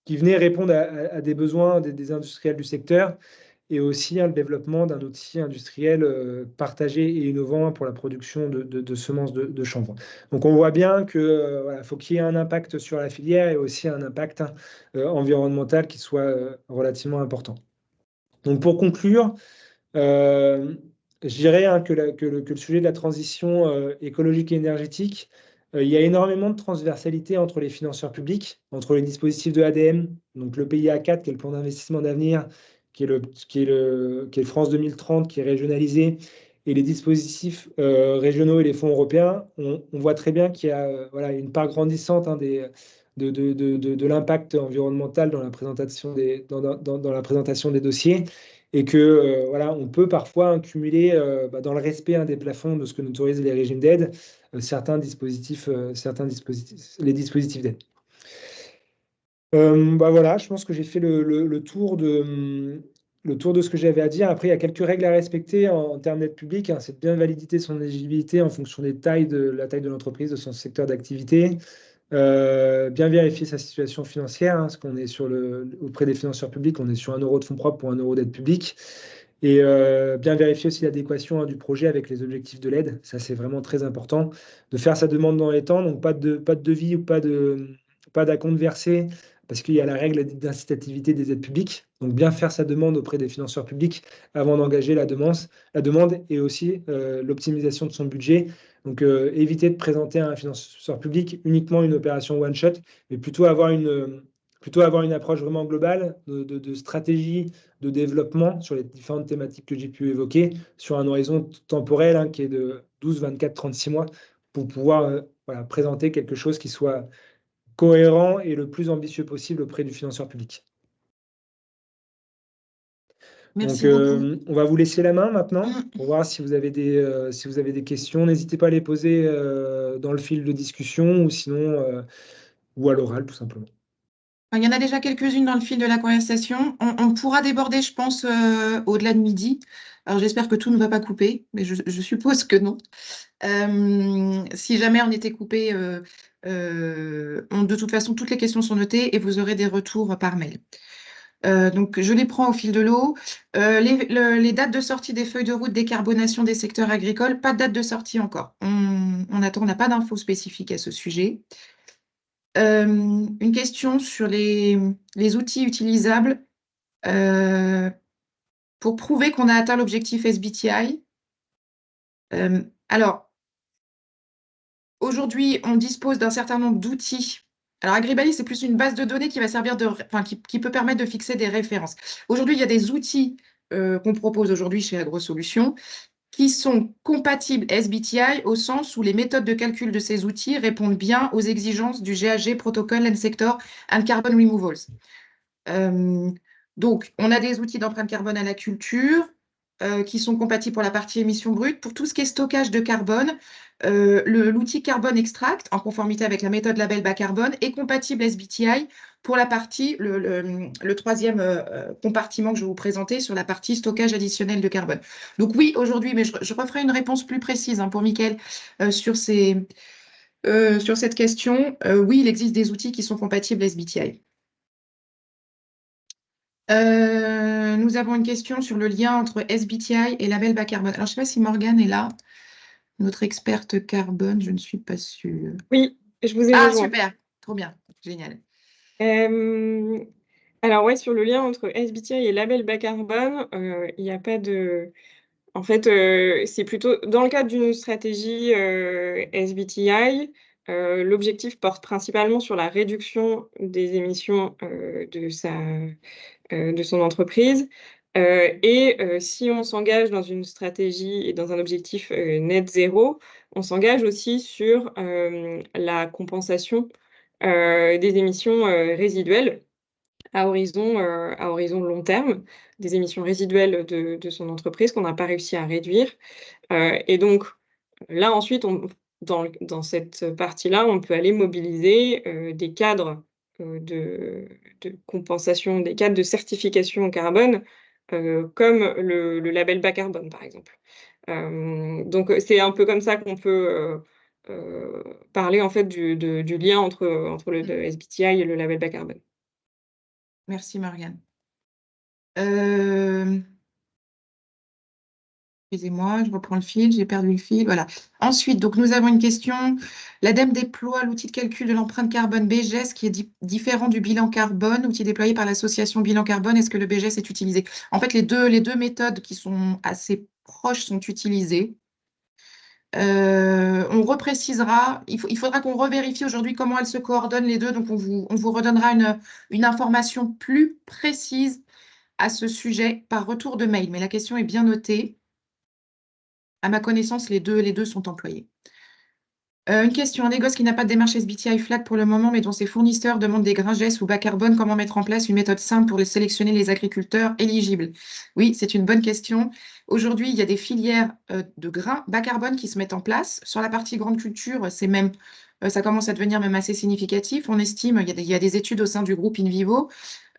[SPEAKER 2] qui venait répondre à des besoins des industriels du secteur et aussi le développement d'un outil industriel partagé et innovant pour la production de semences de chanvre. Donc on voit bien qu'il faut qu'il y ait un impact sur la filière et aussi un impact environnemental qui soit relativement important. Donc pour conclure, je dirais que le sujet de la transition écologique et énergétique, il y a énormément de transversalité entre les financeurs publics, entre les dispositifs de ADM, donc le PIA 4, qui est le plan d'investissement d'avenir, qui est France 2030, qui est régionalisé, et les dispositifs régionaux et les fonds européens. On voit très bien qu'il y a une part grandissante de l'impact environnemental dans la présentation dans la présentation des dossiers et que on peut parfois cumuler dans le respect des plafonds de ce que nous autorisent les régimes d'aide, les dispositifs d'aide. Je pense que j'ai fait le tour de ce que j'avais à dire. Après, il y a quelques règles à respecter en termes d'aide publique. C'est de bien valider son éligibilité en fonction de la taille de l'entreprise, de son secteur d'activité. Bien vérifier sa situation financière, parce qu'on est auprès des financeurs publics, on est sur 1 euro de fonds propres pour 1 euro d'aide publique. Et bien vérifier aussi l'adéquation du projet avec les objectifs de l'aide. Ça, c'est vraiment très important. De faire sa demande dans les temps, donc pas de devis ou pas d'acompte versé, parce qu'il y a la règle d'incitativité des aides publiques. Donc bien faire sa demande auprès des financeurs publics avant d'engager la demande et aussi l'optimisation de son budget. Donc éviter de présenter à un financeur public uniquement une opération one-shot, mais plutôt avoir une approche vraiment globale de stratégie de développement sur les différentes thématiques que j'ai pu évoquer, sur un horizon temporel qui est de 12, 24, 36 mois, pour pouvoir présenter quelque chose qui soit cohérent et le plus ambitieux possible auprès du financeur public.
[SPEAKER 1] Merci
[SPEAKER 2] Donc,
[SPEAKER 1] beaucoup.
[SPEAKER 2] on va vous laisser la main maintenant pour voir si vous avez des questions. N'hésitez pas à les poser dans le fil de discussion ou sinon ou à l'oral tout simplement.
[SPEAKER 1] Il y en a déjà quelques-unes dans le fil de la conversation. On pourra déborder, je pense, au-delà de midi. Alors, j'espère que tout ne va pas couper, mais je suppose que non. Si jamais on était coupé, de toute façon, toutes les questions sont notées et vous aurez des retours par mail. Donc, je les prends au fil de l'eau. Les dates de sortie des feuilles de route décarbonation des secteurs agricoles, pas de date de sortie encore. On attend, on n'a pas d'infos spécifiques à ce sujet. Une question sur les outils utilisables pour prouver qu'on a atteint l'objectif SBTI. Alors, aujourd'hui, on dispose d'un certain nombre d'outils. Alors, Agribally, c'est plus une base de données qui va servir qui peut permettre de fixer des références. Aujourd'hui, il y a des outils qu'on propose aujourd'hui chez AgroSolutions qui sont compatibles SBTI au sens où les méthodes de calcul de ces outils répondent bien aux exigences du GHG Protocol and Sector and Carbon Removals. Donc, on a des outils d'empreinte carbone à la culture qui sont compatibles pour la partie émissions brutes. Pour tout ce qui est stockage de carbone, l'outil Carbon Extract, en conformité avec la méthode label bas carbone, est compatible SBTI pour la partie, le troisième compartiment que je vais vous présenter sur la partie stockage additionnel de carbone. Donc oui, aujourd'hui, mais je referai une réponse plus précise pour Mickaël sur cette question. Oui, il existe des outils qui sont compatibles SBTI. Nous avons une question sur le lien entre SBTI et label bas carbone. Alors, je ne sais pas si Morgane est là, notre experte carbone, je ne suis pas sûre.
[SPEAKER 5] Oui, je vous ai
[SPEAKER 1] Ah,
[SPEAKER 5] rejoint.
[SPEAKER 1] super, trop bien, génial.
[SPEAKER 5] Alors ouais, sur le lien entre SBTi et label bas carbone, il n'y a pas de en fait, c'est plutôt dans le cadre d'une stratégie, SBTi, l'objectif porte principalement sur la réduction des émissions, de son entreprise, si on s'engage dans une stratégie et dans un objectif, net zéro, on s'engage aussi sur, la compensation, des émissions, résiduelles à horizon long terme, des émissions résiduelles de son entreprise qu'on n'a pas réussi à réduire. Et donc là, ensuite, dans cette partie-là, on peut aller mobiliser, des cadres, de compensation, des cadres de certification au carbone, comme le label bas carbone, par exemple. Donc c'est un peu comme ça qu'on peut, parler en fait du lien entre le SBTi et le label bas carbone.
[SPEAKER 1] Merci Marianne. Euh, Excusez-moi, je reprends le fil, j'ai perdu le fil. Voilà. Ensuite, donc nous avons une question. L'ADEME déploie l'outil de calcul de l'empreinte carbone BGS qui est différent du bilan carbone, outil déployé par l'association Bilan Carbone. Est-ce que le BGS est utilisé? En fait, les deux méthodes qui sont assez proches sont utilisées. On reprécisera, il faudra qu'on revérifie aujourd'hui comment elles se coordonnent les deux. Donc, on vous redonnera une information plus précise à ce sujet par retour de mail. Mais la question est bien notée. À ma connaissance, les deux sont employés. Une question, un négoce qui n'a pas de démarche SBTi flat pour le moment, mais dont ses fournisseurs demandent des grains GES ou bas carbone, comment mettre en place une méthode simple pour sélectionner les agriculteurs éligibles? Oui, c'est une bonne question. Aujourd'hui, il y a des filières de grains bas carbone qui se mettent en place. Sur la partie grande culture, ça commence à devenir même assez significatif. On estime, il y a des études au sein du groupe InVivo,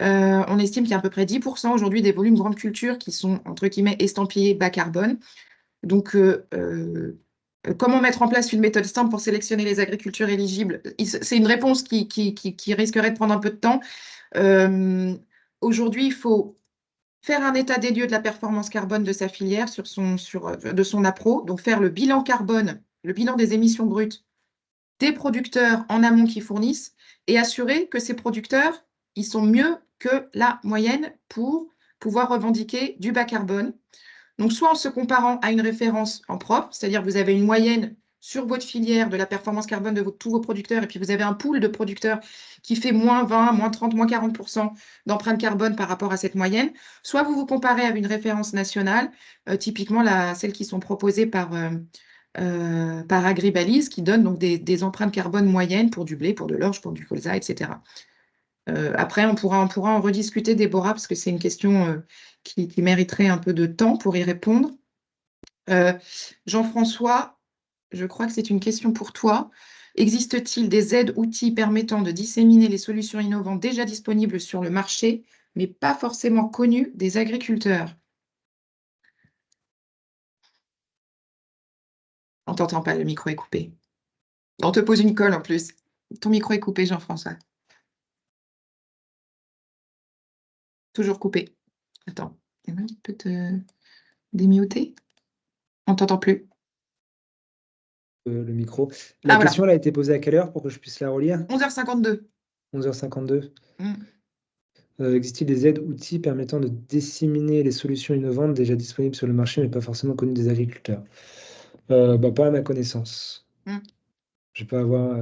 [SPEAKER 1] on estime qu'il y a à peu près 10% aujourd'hui des volumes grande culture qui sont, entre guillemets, estampillés bas carbone. Donc, comment mettre en place une méthode simple pour sélectionner les agricultures éligibles? C'est une réponse qui risquerait de prendre un peu de temps. Aujourd'hui, il faut faire un état des lieux de la performance carbone de sa filière de son appro, donc faire le bilan carbone, le bilan des émissions brutes des producteurs en amont qui fournissent et assurer que ces producteurs, ils sont mieux que la moyenne pour pouvoir revendiquer du bas carbone. Donc, soit en se comparant à une référence en propre, c'est-à-dire que vous avez une moyenne sur votre filière de la performance carbone de tous vos producteurs, et puis vous avez un pool de producteurs qui fait moins 20, moins 30, moins 40% d'empreinte carbone par rapport à cette moyenne, soit vous vous comparez à une référence nationale, typiquement celles qui sont proposées par Agribalise, qui donne donc des empreintes carbone moyennes pour du blé, pour de l'orge, pour du colza, etc. Après, on pourra en rediscuter, Déborah, parce que c'est une question qui mériterait un peu de temps pour y répondre. Jean-François, je crois que c'est une question pour toi. Existe-t-il des aides, outils permettant de disséminer les solutions innovantes déjà disponibles sur le marché, mais pas forcément connues des agriculteurs? On t'entend pas, le micro est coupé. On te pose une colle en plus. Ton micro est coupé, Jean-François. Toujours coupé. Attends, Emma, tu peux te démuter? On t'entend plus.
[SPEAKER 2] Le micro. La
[SPEAKER 1] Voilà.
[SPEAKER 2] question, elle a été posée à quelle heure pour que je puisse la relire?
[SPEAKER 1] 11h52.
[SPEAKER 2] 11h52.
[SPEAKER 1] Mm.
[SPEAKER 2] Existe-t-il des aides, outils permettant de disséminer les solutions innovantes déjà disponibles sur le marché, mais pas forcément connues des agriculteurs? Pas à ma connaissance. Je vais pas avoir.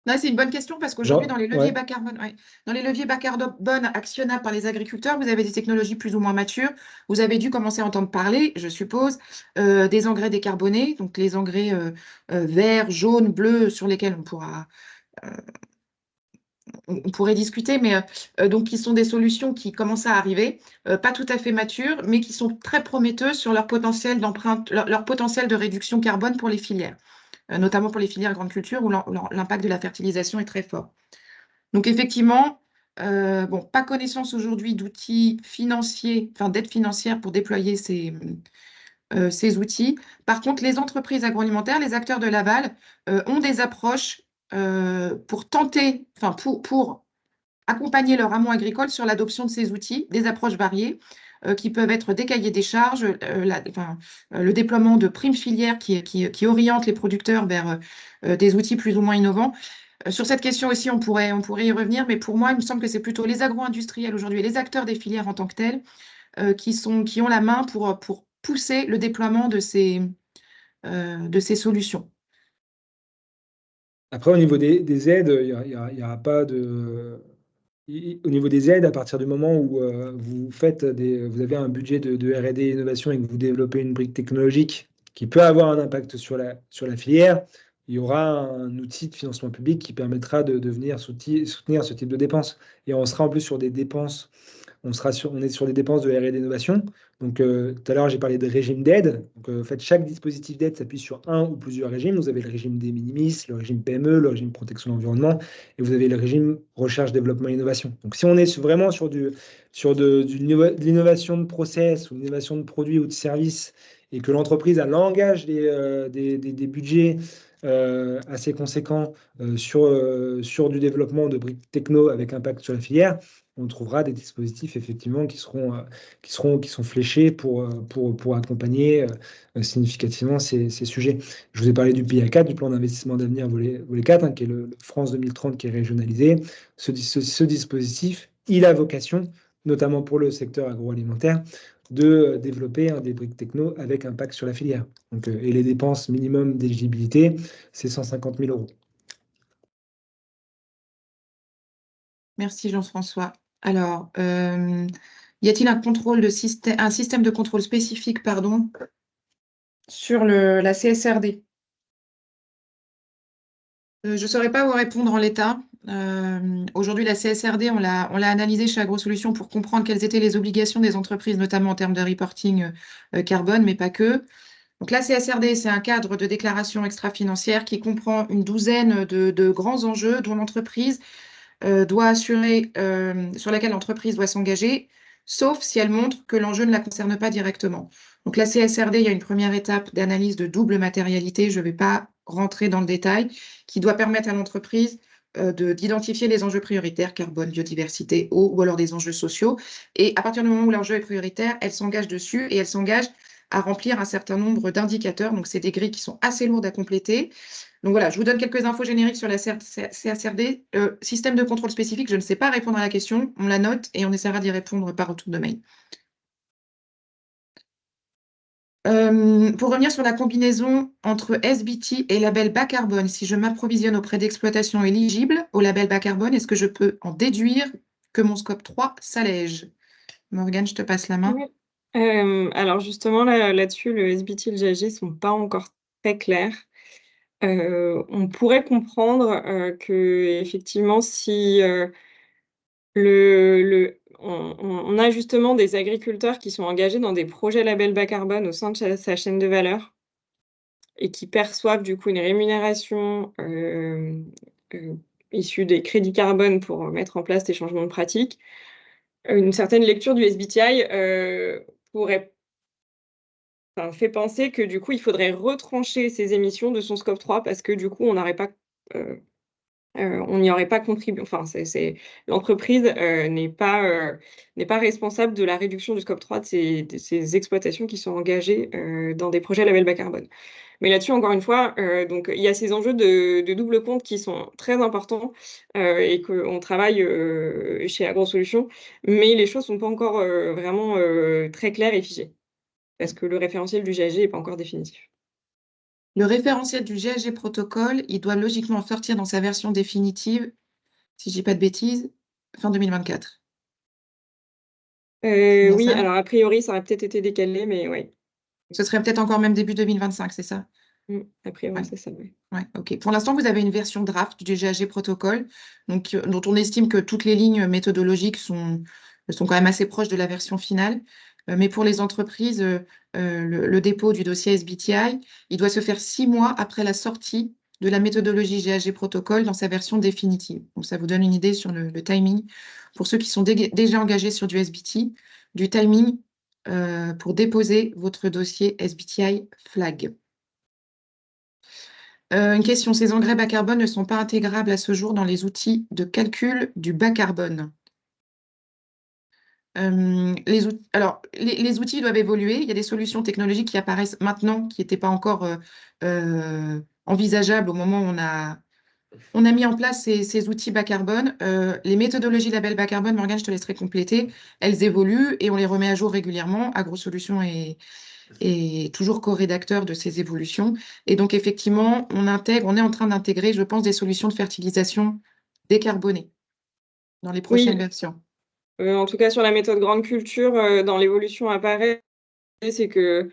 [SPEAKER 1] Non, c'est une bonne question parce qu'aujourd'hui, dans les leviers
[SPEAKER 2] Ouais.
[SPEAKER 1] bas carbone, dans les leviers bas carbone actionnables par les agriculteurs, vous avez des technologies plus ou moins matures. Vous avez dû commencer à entendre parler, je suppose, des engrais décarbonés, donc les engrais verts, jaunes, bleus, sur lesquels on pourrait discuter, mais donc qui sont des solutions qui commencent à arriver, pas tout à fait matures, mais qui sont très prometteuses sur leur potentiel d'empreinte, leur potentiel de réduction carbone pour les filières, notamment pour les filières grande culture où l'impact de la fertilisation est très fort. Donc effectivement, pas connaissance aujourd'hui d'outils financiers, enfin d'aides financières pour déployer ces outils. Par contre, les entreprises agroalimentaires, les acteurs de l'aval ont des approches pour tenter, enfin pour accompagner leur amont agricole sur l'adoption de ces outils, des approches variées qui peuvent être des cahiers des charges, le déploiement de primes filières qui orientent les producteurs vers des outils plus ou moins innovants. Sur cette question aussi, on pourrait y revenir, mais pour moi, il me semble que c'est plutôt les agro-industriels aujourd'hui, les acteurs des filières en tant que tels, qui ont la main pour pousser le déploiement de ces solutions.
[SPEAKER 2] Après, au niveau des aides, il y aura pas de. Au niveau des aides, à partir du moment où vous avez un budget de R&D et innovation et que vous développez une brique technologique qui peut avoir un impact sur la filière, il y aura un outil de financement public qui permettra de venir soutenir ce type de dépenses. Et on sera en plus sur des dépenses, on est sur des dépenses de R&D innovation. Donc, tout à l'heure, j'ai parlé de régime d'aide. Donc, en fait, chaque dispositif d'aide s'appuie sur un ou plusieurs régimes. Vous avez le régime de minimis, le régime PME, le régime protection de l'environnement, et vous avez le régime recherche, développement et innovation. Donc, si on est vraiment sur de l'innovation de process ou l'innovation de produits ou de services, et que l'entreprise a l'engage des budgets assez conséquents sur du développement de briques techno avec impact sur la filière, on trouvera des dispositifs effectivement qui sont fléchés pour accompagner significativement ces sujets. Je vous ai parlé du PIA4, du plan d'investissement d'avenir volet 4, qui est le France 2030 qui est régionalisé. Ce dispositif, il a vocation, notamment pour le secteur agroalimentaire, de développer des briques techno avec impact sur la filière. Donc, et les dépenses minimum d'éligibilité, c'est 150 000 euros.
[SPEAKER 1] Merci Jean-François. Alors, y a-t-il un système de contrôle spécifique, pardon, sur la CSRD? Je ne saurais pas vous répondre en l'état. Aujourd'hui, la CSRD, on l'a analysée chez AgroSolutions pour comprendre quelles étaient les obligations des entreprises, notamment en termes de reporting carbone, mais pas que. Donc la CSRD, c'est un cadre de déclaration extra-financière qui comprend une douzaine de grands enjeux dont l'entreprise doit assurer, sur laquelle l'entreprise doit s'engager, sauf si elle montre que l'enjeu ne la concerne pas directement. Donc la CSRD, il y a une première étape d'analyse de double matérialité, je ne vais pas rentrer dans le détail, qui doit permettre à l'entreprise d'identifier les enjeux prioritaires, carbone, biodiversité, eau, ou alors des enjeux sociaux. Et à partir du moment où l'enjeu est prioritaire, elle s'engage dessus et elle s'engage à remplir un certain nombre d'indicateurs. Donc, c'est des grilles qui sont assez lourdes à compléter. Donc voilà, je vous donne quelques infos génériques sur la CSRD. Système de contrôle spécifique, je ne sais pas répondre à la question. On la note et on essaiera d'y répondre par retour de mail. Pour revenir sur la combinaison entre SBT et label bas carbone, si je m'approvisionne auprès d'exploitations éligibles au label bas carbone, est-ce que je peux en déduire que mon scope 3 s'allège? Morgane, je te passe la main.
[SPEAKER 5] Oui. Alors justement, là-dessus, le SBT et le GHG ne sont pas encore très clairs. On pourrait comprendre que effectivement, si on a justement des agriculteurs qui sont engagés dans des projets label bas carbone au sein de sa chaîne de valeur et qui perçoivent du coup une rémunération issue des crédits carbone pour mettre en place des changements de pratiques. Une certaine lecture du SBTi fait penser que du coup, il faudrait retrancher ces émissions de son scope 3 parce que du coup, on n'aurait pas, on n'y aurait pas contribué. Enfin, l'entreprise n'est pas responsable de la réduction du scope 3 de ces exploitations qui sont engagées dans des projets label bas carbone. Mais là-dessus, encore une fois, donc il y a ces enjeux de double compte qui sont très importants et qu'on travaille chez AgroSolutions, mais les choses ne sont pas encore vraiment très claires et figées parce que le référentiel du GHG n'est pas encore définitif.
[SPEAKER 1] Le référentiel du GHG protocole, il doit logiquement sortir dans sa version définitive, si je dis pas de bêtises, fin 2024. Bien
[SPEAKER 5] Oui,
[SPEAKER 1] ça
[SPEAKER 5] alors a priori, ça aurait peut-être été décalé, mais oui.
[SPEAKER 1] Ce serait peut-être encore même début 2025, c'est ça?
[SPEAKER 5] A priori,
[SPEAKER 1] Ouais.
[SPEAKER 5] c'est ça, oui.
[SPEAKER 1] Ouais, ok. Pour l'instant, vous avez une version draft du GHG protocole, donc, dont on estime que toutes les lignes méthodologiques sont quand même assez proches de la version finale. Mais pour les entreprises, le dépôt du dossier SBTi, il doit se faire 6 mois après la sortie de la méthodologie GHG protocole dans sa version définitive. Donc, ça vous donne une idée sur le timing. Pour ceux qui sont déjà engagés sur du SBT, du timing pour déposer votre dossier SBTi flag. Une question, ces engrais bas carbone ne sont pas intégrables à ce jour dans les outils de calcul du bas carbone. Les outils doivent évoluer. Il y a des solutions technologiques qui apparaissent maintenant qui n'étaient pas encore envisageables au moment où On a mis en place ces outils bas carbone. Les méthodologies label bas carbone, Morgane, je te laisserai compléter. Elles évoluent et on les remet à jour régulièrement. AgroSolutions est toujours co-rédacteur de ces évolutions. Et donc, effectivement, on est en train d'intégrer, je pense, des solutions de fertilisation décarbonées dans les prochaines
[SPEAKER 5] Oui,
[SPEAKER 1] versions.
[SPEAKER 5] en tout cas sur la méthode grande culture, dans l'évolution apparaît, c'est que,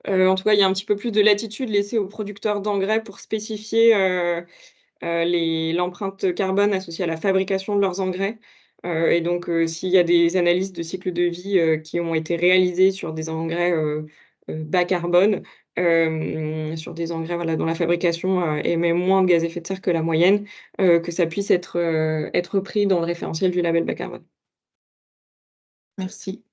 [SPEAKER 5] en tout cas, il y a un petit peu plus de latitude laissée aux producteurs d'engrais pour spécifier, l'empreinte carbone associée à la fabrication de leurs engrais. Et donc, s'il y a des analyses de cycle de vie, qui ont été réalisées sur des engrais, bas carbone, sur des engrais, voilà, dont la fabrication, émet moins de gaz à effet de serre que la moyenne, que ça puisse être pris dans le référentiel du label bas carbone.
[SPEAKER 1] Merci.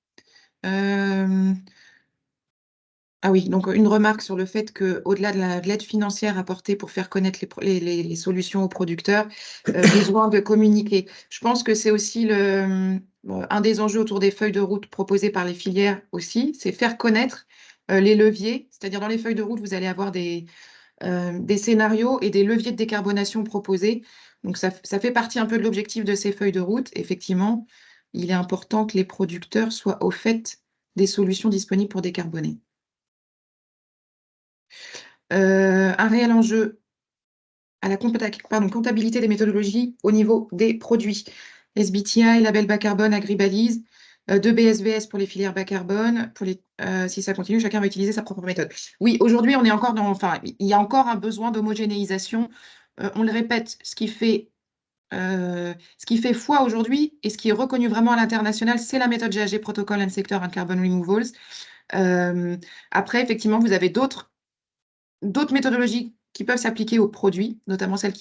[SPEAKER 1] Ah oui, donc une remarque sur le fait qu'au-delà de l'aide financière apportée pour faire connaître les solutions aux producteurs, besoin de communiquer. Je pense que c'est aussi un des enjeux autour des feuilles de route proposées par les filières aussi, c'est faire connaître les leviers. C'est-à-dire dans les feuilles de route, vous allez avoir des scénarios et des leviers de décarbonation proposés. Donc ça fait partie un peu de l'objectif de ces feuilles de route. Effectivement, il est important que les producteurs soient au fait des solutions disponibles pour décarboner. Un réel enjeu à la comptabilité des méthodologies au niveau des produits. SBTI, label bas carbone, agribalise, 2 BSVS pour les filières bas carbone. Si ça continue, chacun va utiliser sa propre méthode. Oui, aujourd'hui, on est encore il y a encore un besoin d'homogénéisation. On le répète, ce qui fait foi aujourd'hui et ce qui est reconnu vraiment à l'international, c'est la méthode GHG Protocol and Sector and Carbon Removals. Après, effectivement, vous avez d'autres méthodologies qui peuvent s'appliquer aux produits, notamment celles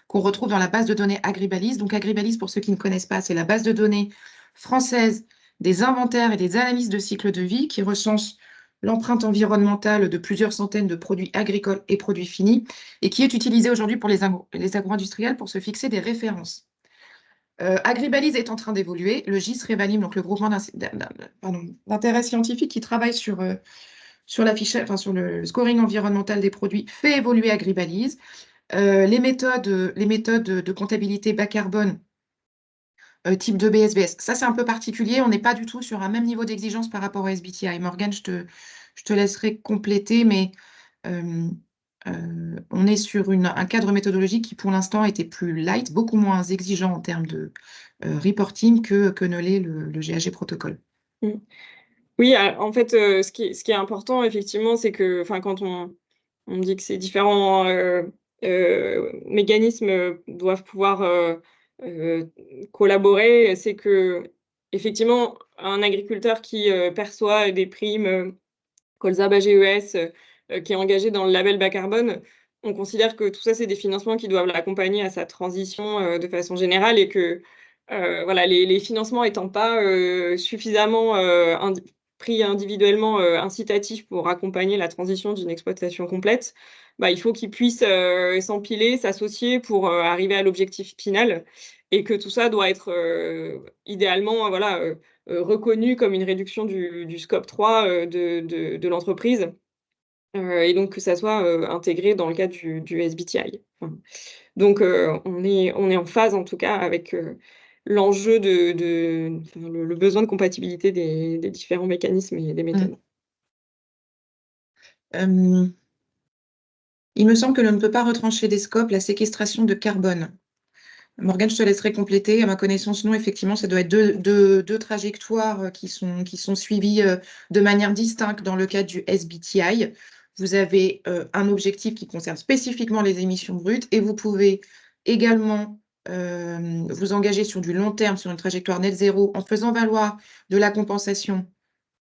[SPEAKER 1] qu'on retrouve dans la base de données Agribalise. Donc Agribalise, pour ceux qui ne connaissent pas, c'est la base de données française des inventaires et des analyses de cycle de vie qui recense l'empreinte environnementale de plusieurs centaines de produits agricoles et produits finis et qui est utilisée aujourd'hui pour les agro-industriels pour se fixer des références. Agribalise est en train d'évoluer. Le GIS Revalim, donc le groupement d'intérêt scientifique qui travaille sur le scoring environnemental des produits, fait évoluer Agribalise. Les méthodes de comptabilité bas carbone, type de BSBS, ça c'est un peu particulier. On n'est pas du tout sur un même niveau d'exigence par rapport au SBTI. Morgane, je te laisserai compléter, mais on est sur un cadre méthodologique qui pour l'instant était plus light, beaucoup moins exigeant en termes de reporting que ne l'est le GHG protocole.
[SPEAKER 5] Mmh. Oui, en fait, ce qui est important effectivement, c'est que, enfin, quand on dit que ces différents, mécanismes, doivent pouvoir, collaborer, c'est qu'effectivement, un agriculteur qui, perçoit des primes, colza GES, qui est engagé dans le label bas carbone, on considère que tout ça, c'est des financements qui doivent l'accompagner à sa transition, de façon générale et que, voilà, les financements étant pas, suffisamment, pris individuellement, incitatifs pour accompagner la transition d'une exploitation complète, bah, il faut qu'ils puissent, s'empiler, s'associer pour, arriver à l'objectif final et que tout ça doit être, idéalement, voilà, reconnu comme une réduction du scope 3, de l'entreprise, et donc que ça soit, intégré dans le cadre du SBTi. Enfin, donc on est en phase en tout cas avec, l'enjeu enfin le besoin de compatibilité des différents mécanismes et des méthodes.
[SPEAKER 1] Il me semble que l'on ne peut pas retrancher des scopes la séquestration de carbone. Morgane, je te laisserai compléter. À ma connaissance, non, effectivement, ça doit être deux trajectoires qui sont suivies de manière distincte dans le cadre du SBTi. Vous avez un objectif qui concerne spécifiquement les émissions brutes et vous pouvez également vous engager sur du long terme, sur une trajectoire net zéro, en faisant valoir de la compensation,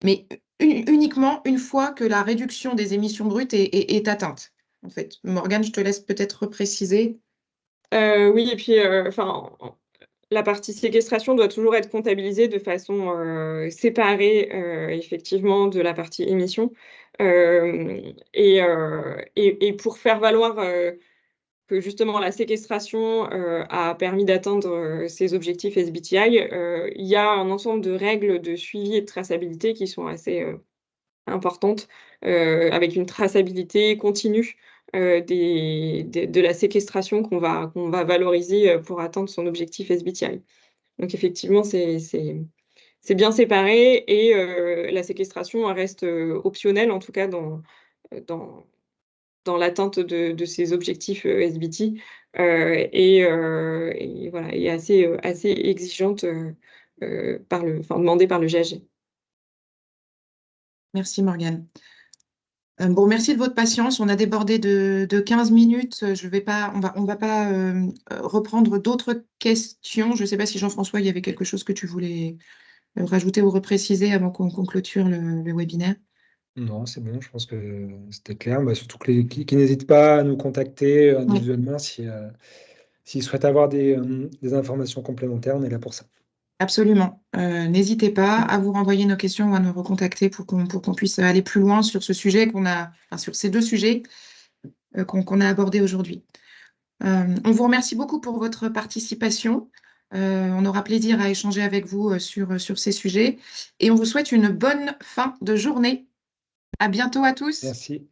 [SPEAKER 1] mais uniquement une fois que la réduction des émissions brutes est atteinte. En fait, Morgane, je te laisse peut-être préciser.
[SPEAKER 5] Oui et puis, enfin, la partie séquestration doit toujours être comptabilisée de façon, séparée, effectivement de la partie émission. Et pour faire valoir, que justement la séquestration, a permis d'atteindre, ces objectifs SBTi, il y a un ensemble de règles de suivi et de traçabilité qui sont assez, importantes, avec une traçabilité continue, de la séquestration qu'on va valoriser pour atteindre son objectif SBTI. Donc effectivement, c'est bien séparé et la séquestration elle reste optionnelle, en tout cas dans l'atteinte de ces objectifs SBT et voilà, et assez exigeante demandée par le GHG.
[SPEAKER 1] Merci Morgane. Bon, merci de votre patience. On a débordé de 15 minutes. On va pas reprendre d'autres questions. Je ne sais pas si Jean-François, il y avait quelque chose que tu voulais rajouter ou repréciser avant qu'on clôture le webinaire.
[SPEAKER 2] Non, c'est bon, je pense que c'était clair. Bah, surtout qui n'hésitent pas à nous contacter individuellement s'ils souhaitent avoir des informations complémentaires, on est là pour ça.
[SPEAKER 1] Absolument. N'hésitez pas à vous renvoyer nos questions ou à nous recontacter pour qu'on puisse aller plus loin sur ce sujet sur ces deux sujets qu'on a abordés aujourd'hui. On vous remercie beaucoup pour votre participation. On aura plaisir à échanger avec vous sur ces sujets et on vous souhaite une bonne fin de journée. À bientôt à tous.
[SPEAKER 2] Merci.